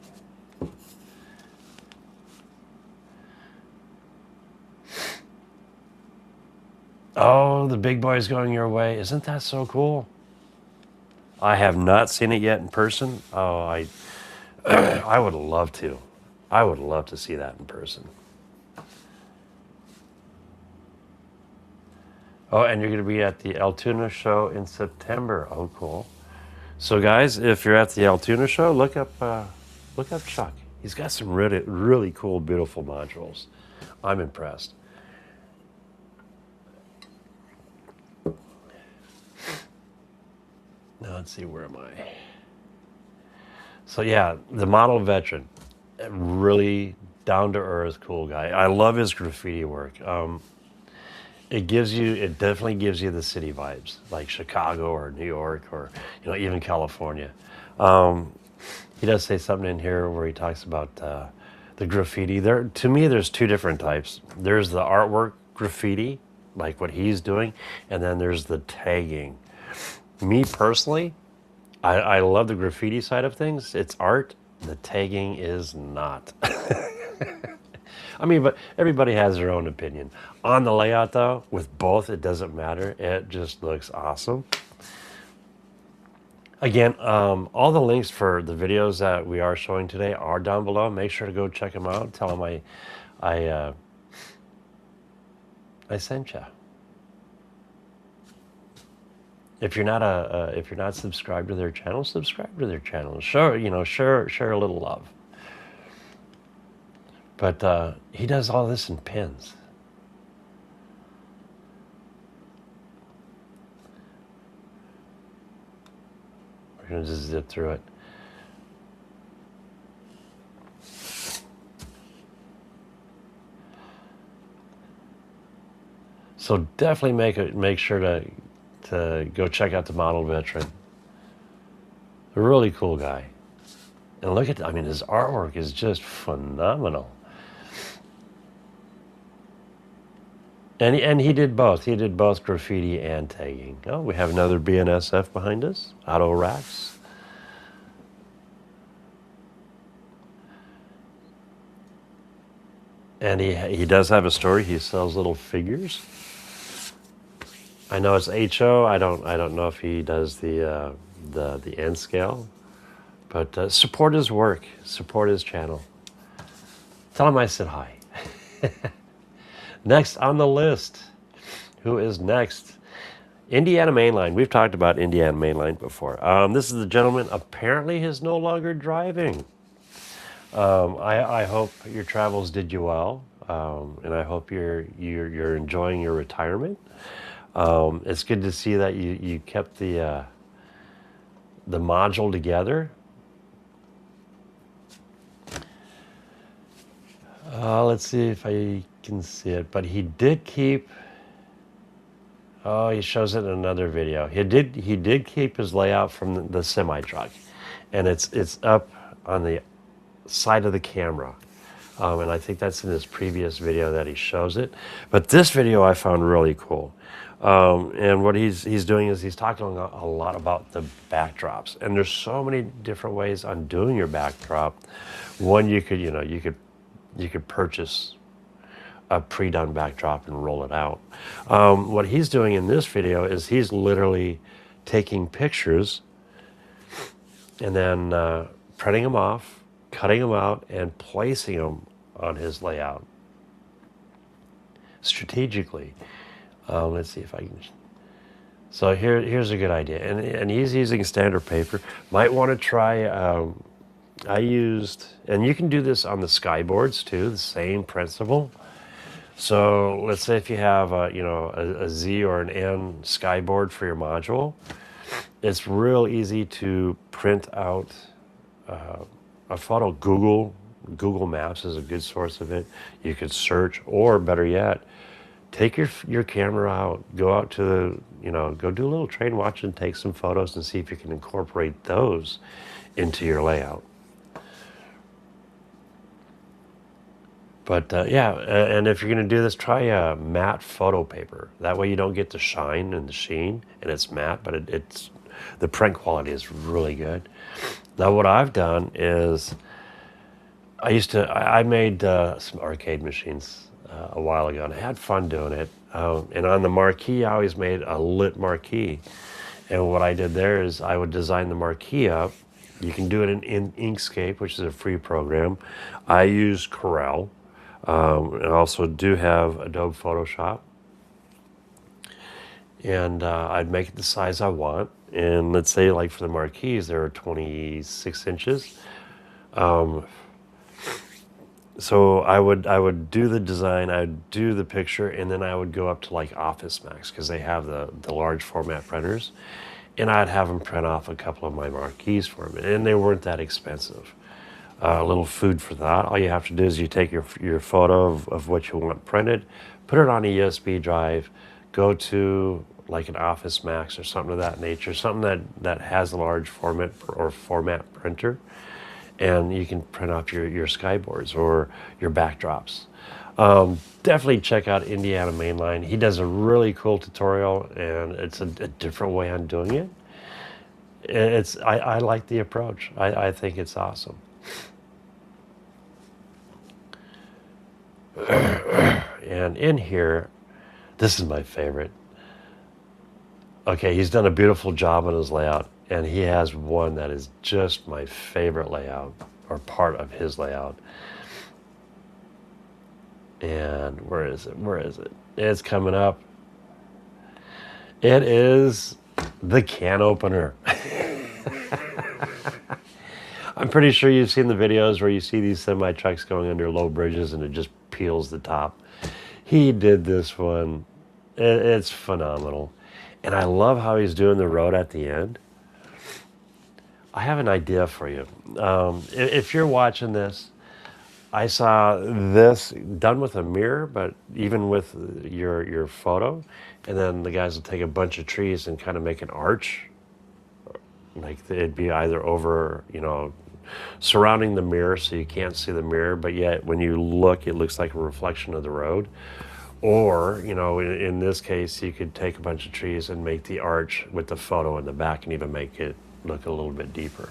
Oh, the big boy's going your way. Isn't that so cool? I have not seen it yet in person. Oh, I would love to. I would love to see that in person. Oh, and you're going to be at the Altoona show in September. Oh, cool. So, guys, if you're at the Altoona show, look up Chuck. He's got some really, really cool, beautiful modules. I'm impressed. let's see, where am I? So yeah, the model veteran, really down to earth, cool guy. I love his graffiti work. It definitely gives you the city vibes, like Chicago or New York or even California. He does say something in here where he talks about the graffiti. To me, there's two different types. There's the artwork graffiti, like what he's doing, and then there's the tagging. Me personally, I love the graffiti side of things. It's art. The tagging is not. I mean, but everybody has their own opinion. On the layout, though, with both, it doesn't matter. It just looks awesome. Again, all the links for the videos that we are showing today are down below. Make sure to go check them out. Tell them I sent you. If you're not subscribed to their channel, subscribe to their channel. Share a little love. But he does all this in pins. We're gonna just zip through it. So definitely make sure to go check out the Model Veteran. A really cool guy. And look at, I mean, his artwork is just phenomenal. And he did both. He did both graffiti and tagging. Oh, we have another BNSF behind us. Auto racks. And he does have a story. He sells little figures. I know it's HO. I don't know if he does the N scale, but support his work. Support his channel. Tell him I said hi. Next on the list, who is next? IndianaMainline. We've talked about IndianaMainline before. This is the gentleman. Apparently, he's no longer driving. I hope your travels did you well, and I hope you're enjoying your retirement. It's good to see that you kept the module together. Let's see if I can see it, but he did keep. Oh, he shows it in another video. He did keep his layout from the semi truck, and it's up on the side of the camera, and I think that's in his previous video that he shows it. But this video I found really cool, and what he's doing is he's talking a lot about the backdrops, and there's so many different ways on doing your backdrop. One, you could purchase a pre-done backdrop and roll it out. What he's doing in this video is he's literally taking pictures and then printing them off, cutting them out, and placing them on his layout strategically. Let's see if I can. So here's a good idea, and he's using standard paper. Might want to try. I used, and you can do this on the skyboards too, the same principle. So let's say if you have a Z or an N skyboard for your module, it's real easy to print out a photo. Google Maps is a good source of it. You could search, or better yet, take your camera out, go out to go do a little train watch and take some photos and see if you can incorporate those into your layout. But and if you're going to do this, try a matte photo paper. That way you don't get the shine and the sheen, and it's matte, but the print quality is really good. Now what I've done is I made some arcade machines a while ago, and I had fun doing it. And on the marquee, I always made a lit marquee. And what I did there is I would design the marquee up. You can do it in Inkscape, which is a free program. I use Corel. And also do have Adobe Photoshop, and I'd make it the size I want. And let's say, like for the marquees, they're 26 inches. So I would do the design, I'd do the picture, and then I would go up to like Office Max because they have the large format printers, and I'd have them print off a couple of my marquees for me, and they weren't that expensive. A little food for thought. All you have to do is you take your photo of what you want printed, put it on a USB drive, go to like an Office Max or something of that nature, something that has a large format or format printer, and you can print off your skyboards or your backdrops. Definitely check out IndianaMainline. He does a really cool tutorial, and it's a different way on doing it. I like the approach. I think it's awesome. And in here, this is my favorite. Okay, he's done a beautiful job on his layout, and he has one that is just my favorite layout, or part of his layout. And where is it? Where is it? It's coming up. It is the can opener. I'm pretty sure you've seen the videos where you see these semi trucks going under low bridges and it just peels the top. He did this one. It's phenomenal. And I love how he's doing the road at the end. I have an idea for you. If you're watching this, I saw this done with a mirror, but even with your photo, and then the guys will take a bunch of trees and kind of make an arch. Like it'd be either over, surrounding the mirror so you can't see the mirror, but yet when you look, it looks like a reflection of the road. Or, in this case, you could take a bunch of trees and make the arch with the photo in the back and even make it look a little bit deeper.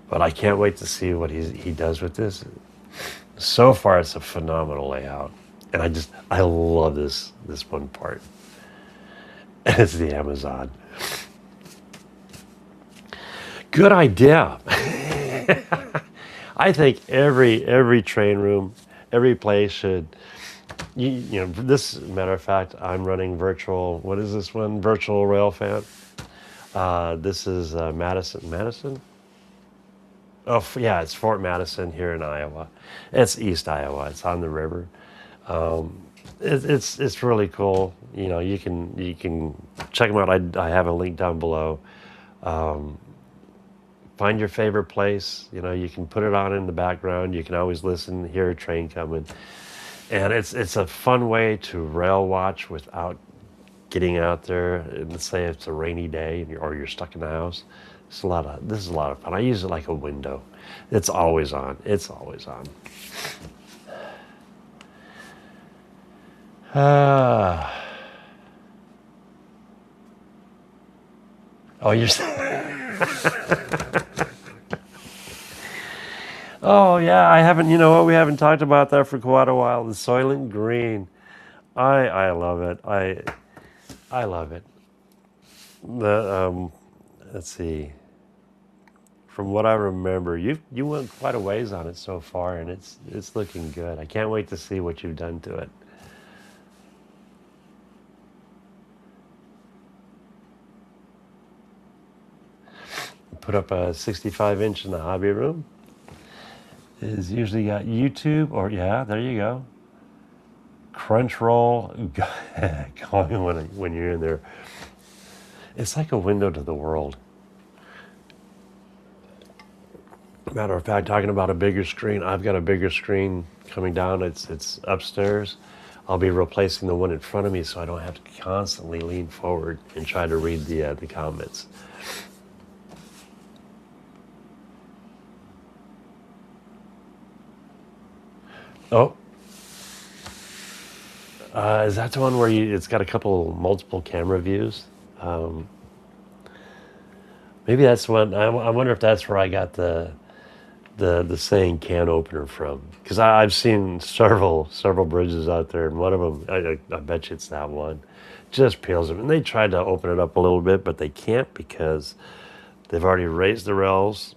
But I can't wait to see what he does with this. So far, it's a phenomenal layout. And I love this one part. And it's the Amazon. Good idea. I think every train room, every place should, this matter of fact, I'm running virtual, what is this one? Virtual Railfan. This is Madison? Oh, yeah, it's Fort Madison here in Iowa. It's East Iowa. It's on the river. It's really cool. You can check them out. I have a link down below. Find your favorite place. You can put it on in the background. You can always listen, hear a train coming. And it's a fun way to rail watch without getting out there. And say it's a rainy day or you're stuck in the house. This is a lot of fun. I use it like a window. It's always on. It's always on. Oh, you're. Oh yeah, I haven't. You know what? We haven't talked about that for quite a while. The Soylent Green. I love it. I love it. Let's see. From what I remember, you went quite a ways on it so far, and it's looking good. I can't wait to see what you've done to it. Put up a 65-inch in the hobby room. It's usually got YouTube, or yeah, there you go. Crunchyroll going when you're in there. It's like a window to the world. Matter of fact, talking about a bigger screen, I've got a bigger screen coming down. It's upstairs. I'll be replacing the one in front of me so I don't have to constantly lean forward and try to read the comments. Oh, is that the one where it's got multiple camera views? Maybe that's one. I wonder if that's where I got the saying "can opener" from, because I've seen several bridges out there, and one of them, I bet you it's that one, just peels them. And they tried to open it up a little bit, but they can't because they've already raised the rails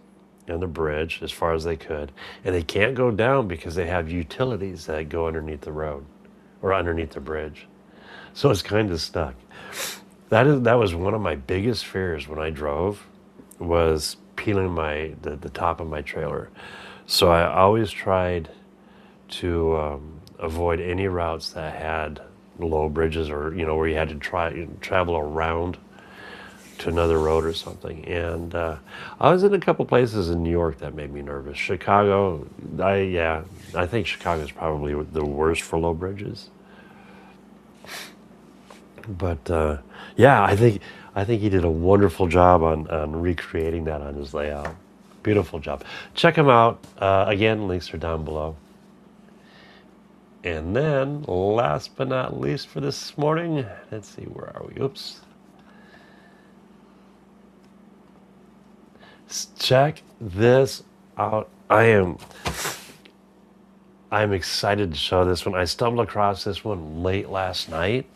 and the bridge as far as they could, and they can't go down because they have utilities that go underneath the road or underneath the bridge. So it's kind of stuck. That was one of my biggest fears when I drove, was peeling the top of my trailer. So I always tried to avoid any routes that had low bridges, or where you had to travel around to another road or something. And I was in a couple places in New York that made me nervous. Chicago, I think Chicago is probably the worst for low bridges. But yeah, I think he did a wonderful job on recreating that on his layout. Beautiful job. Check him out. Again, links are down below. And then, last but not least for this morning, let's see, where are we? Oops. Check this out. I'm excited to show this one. I stumbled across this one late last night.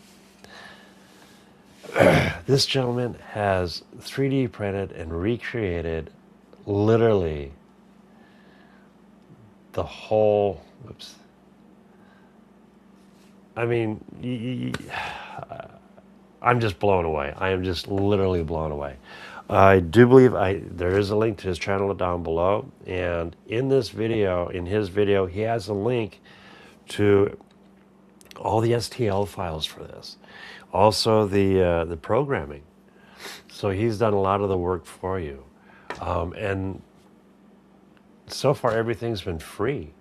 This gentleman has 3D printed and recreated literally the whole, whoops. I mean, I'm just blown away. I am just literally blown away. I do believe there is a link to his channel down below, and in his video, he has a link to all the STL files for this, also the programming. So he's done a lot of the work for you, and so far everything's been free.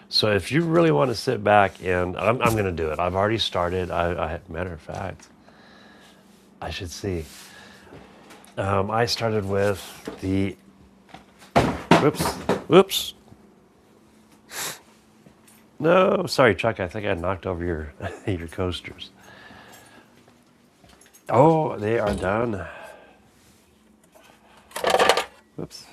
So if you really want to sit back, and I'm going to do it. I've already started. Matter of fact, I should see. I started with the, whoops. No, sorry, Chuck. I think I knocked over your your coasters. Oh, they are done. Whoops.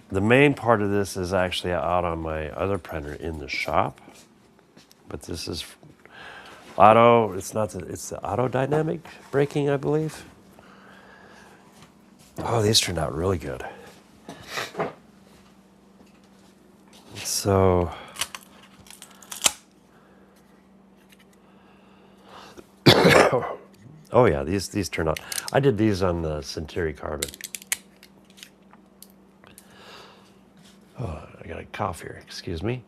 The main part of this is actually out on my other printer in the shop, but this is auto. It's the auto dynamic braking, I believe. Oh, these turned out really good. So, oh yeah, these turned out. I did these on the Centauri carbon. Oh, I got a cough here. Excuse me.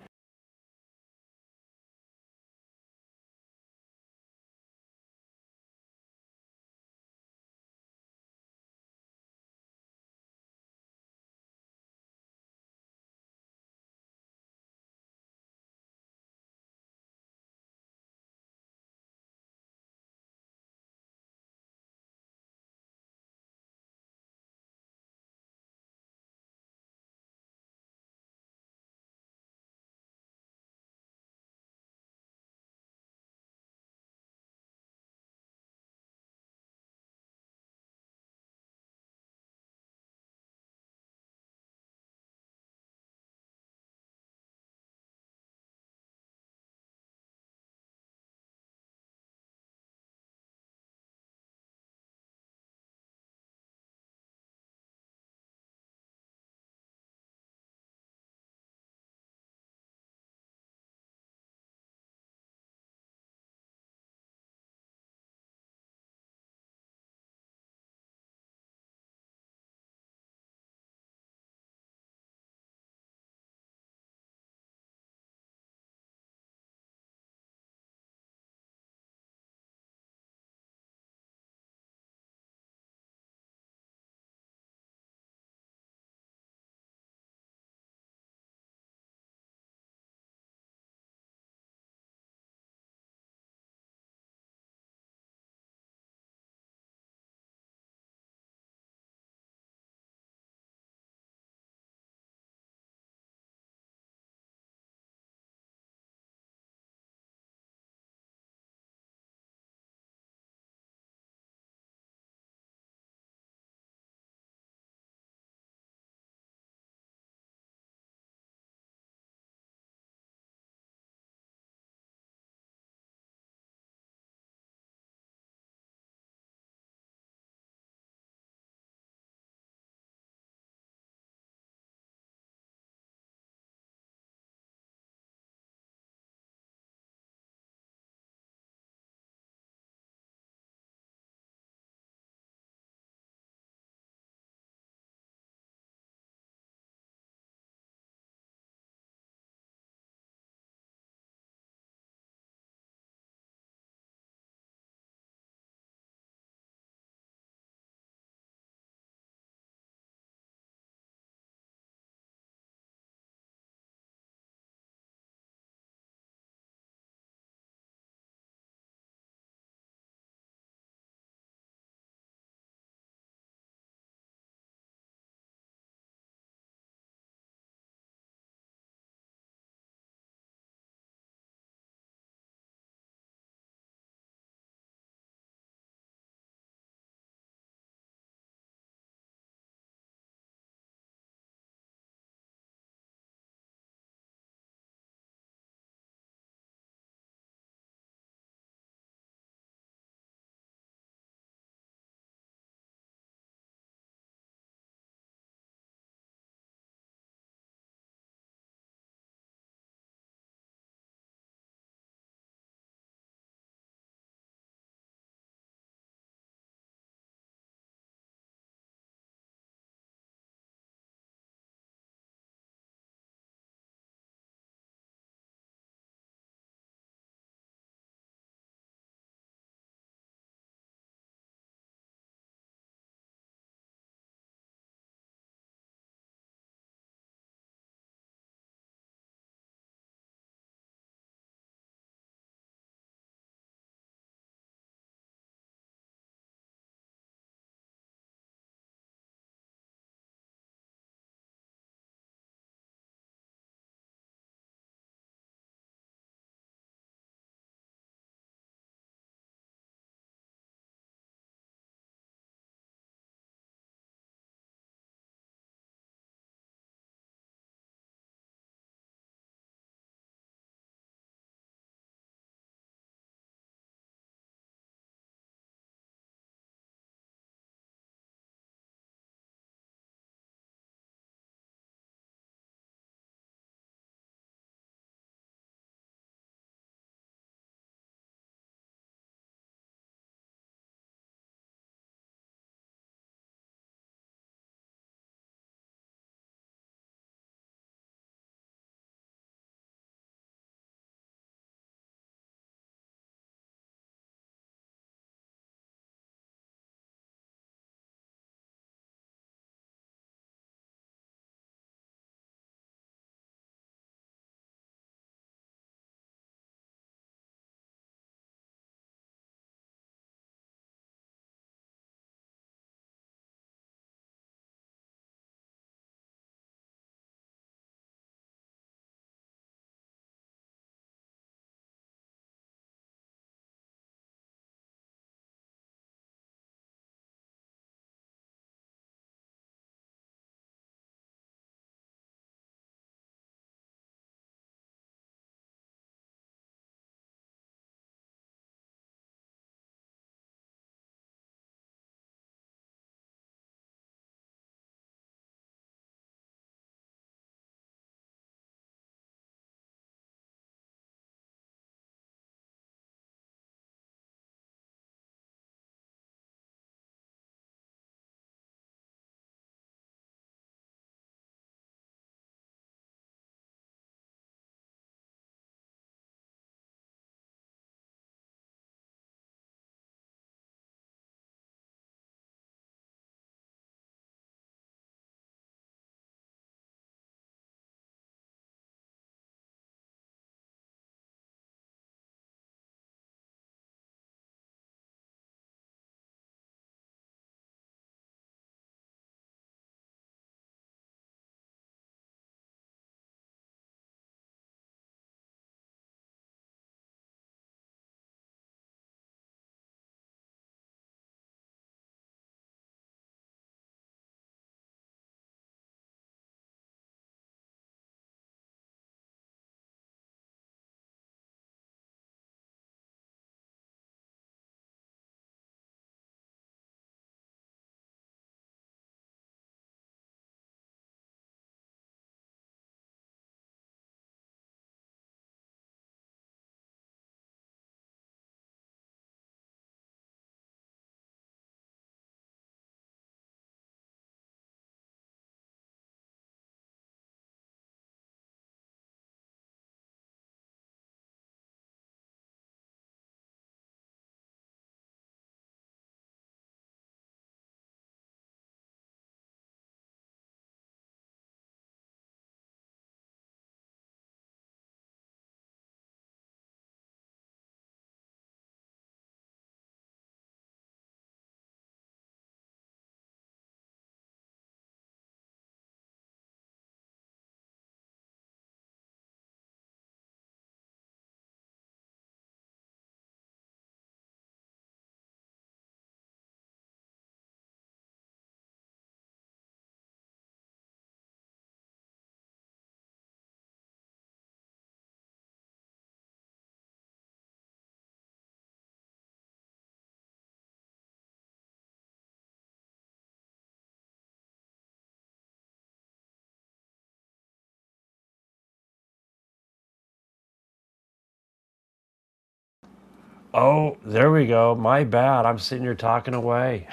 Oh, there we go. My bad. I'm sitting here talking away.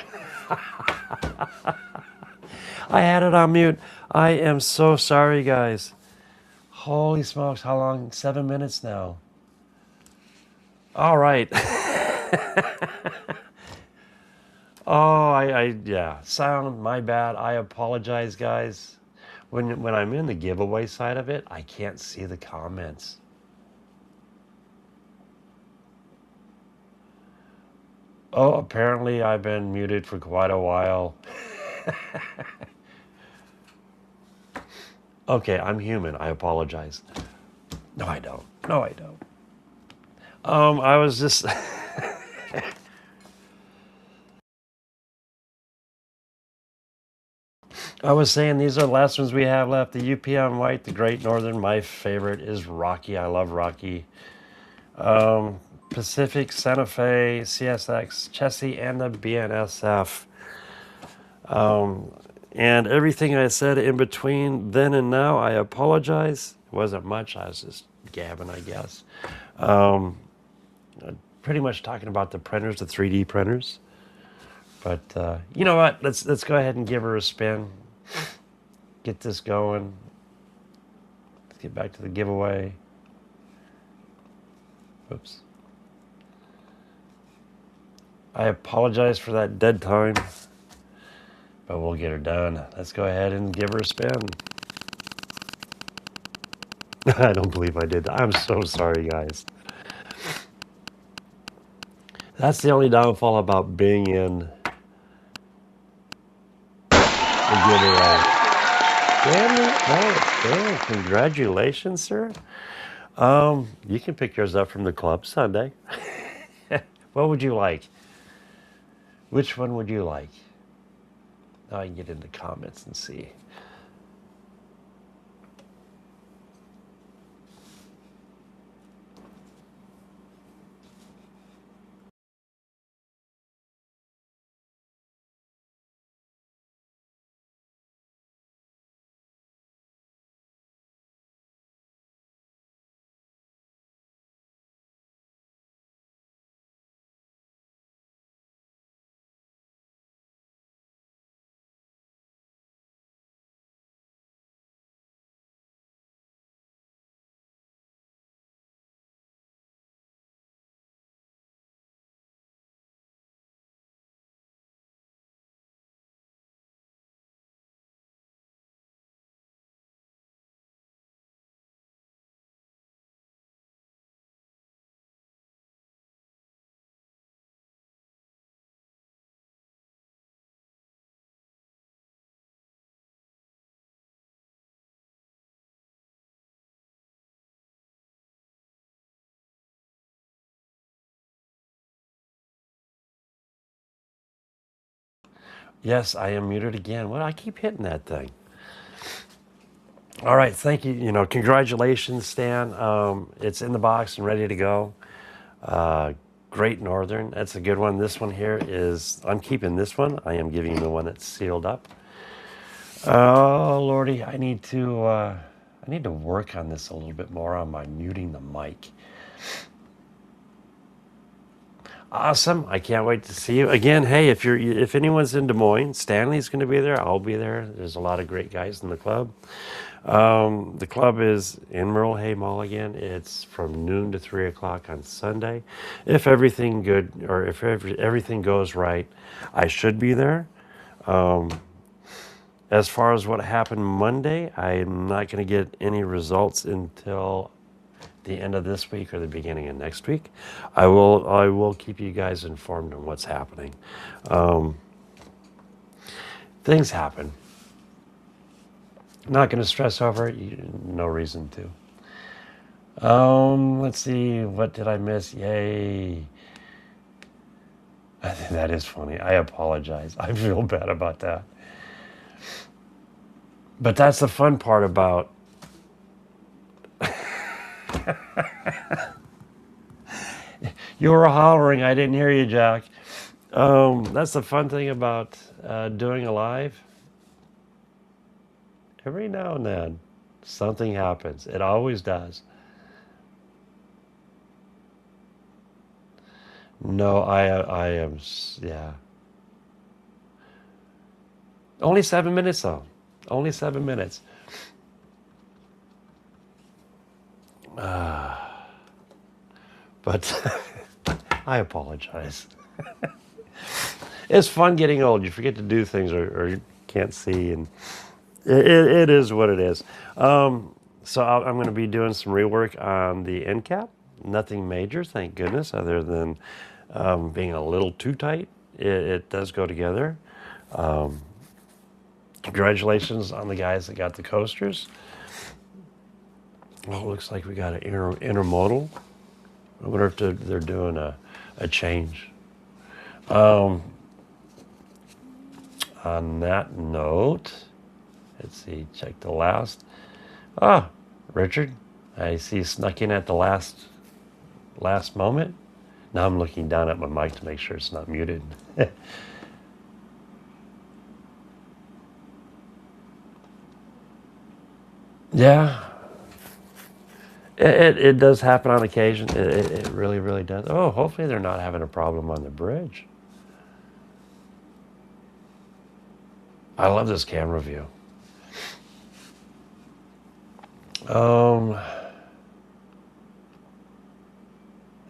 I had it on mute. I am so sorry, guys. Holy smokes, how long? 7 minutes now. All right. Oh, yeah. Sound, my bad. I apologize, guys. When I'm in the giveaway side of it, I can't see the comments. Oh, apparently I've been muted for quite a while. Okay, I'm human. I apologize. No, I don't. No, I don't. I was just I was saying these are the last ones we have left. The UPM White, the Great Northern. My favorite is Rocky. I love Rocky. Pacific, Santa Fe, CSX, Chessie, and the BNSF. And everything I said in between then and now, I apologize. It wasn't much. I was just gabbing, I guess. Pretty much talking about the printers, the 3D printers. But you know what? Let's go ahead and give her a spin. Get this going. Let's get back to the giveaway. Oops. I apologize for that dead time, but we'll get her done. Let's go ahead and give her a spin. I don't believe I did that. I'm so sorry, guys. That's the only downfall about being in the giveaway. Stanley, oh, Stanley, congratulations, sir. You can pick yours up from the club Sunday. What would you like? Which one would you like? Now I can get into comments and see. Yes, I am muted again. Well, I keep hitting that thing. All right, thank you. Congratulations, Stan. It's in the box and ready to go. Great Northern, that's a good one. This one here is, I'm keeping this one. I am giving you the one that's sealed up. Oh, Lordy, I need to work on this a little bit more on my muting the mic. Awesome. I can't wait to see you again. Hey, if anyone's in Des Moines, Stanley's going to be there. I'll be there. There's a lot of great guys in the club. The club is in Merle Hay Mall again. It's from noon to 3 o'clock on Sunday. If everything good, or if everything goes right, I should be there. As far as what happened Monday, I'm not going to get any results until the end of this week or the beginning of next week. I will keep you guys informed on what's happening. Things happen. Not going to stress over it. No reason to. Let's see. What did I miss? Yay. That is funny. I apologize. I feel bad about that. But that's the fun part about you were hollering. I didn't hear you, Jack. That's the fun thing about doing a live. Every now and then, something happens. It always does. No, I am, yeah. Only 7 minutes though. Only 7 minutes. But I apologize. It's fun getting old. You forget to do things or you can't see, and it is what it is. So I'm going to be doing some rework on the end cap. Nothing major, thank goodness, other than being a little too tight. It does go together. Congratulations on the guys that got the coasters. Well, it looks like we got an intermodal. I wonder if they're doing a change. On that note, let's see, check the last. Ah, Richard, I see you snuck in at the last moment. Now I'm looking down at my mic to make sure it's not muted. Yeah, it does happen on occasion. It really, really does. Oh, hopefully they're not having a problem on the bridge. I love this camera view.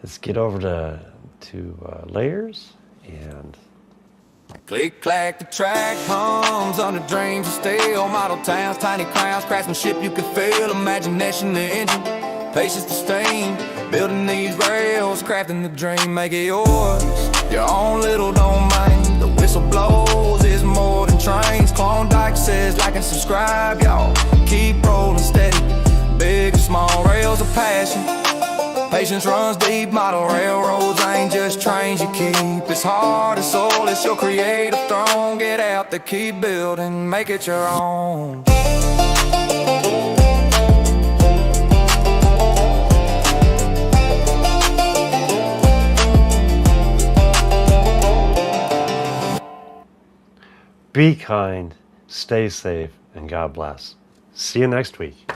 Let's get over to layers and Click, clack, the track hums on the dreams of steel. Model towns, tiny crowns, craftsmanship you can feel. Imagination, the engine, patience, the steam. Building these rails, crafting the dream, make it yours. Your own little domain. The whistle blows, is more than trains. Klawndyke says like and subscribe, y'all. Keep rolling steady. Big and small rails of passion. Patience runs deep, model railroads ain't just trains you keep. It's heart and soul, it's your creative throne. Get out there, keep building, make it your own. be kind, stay safe, and God bless. See you next week.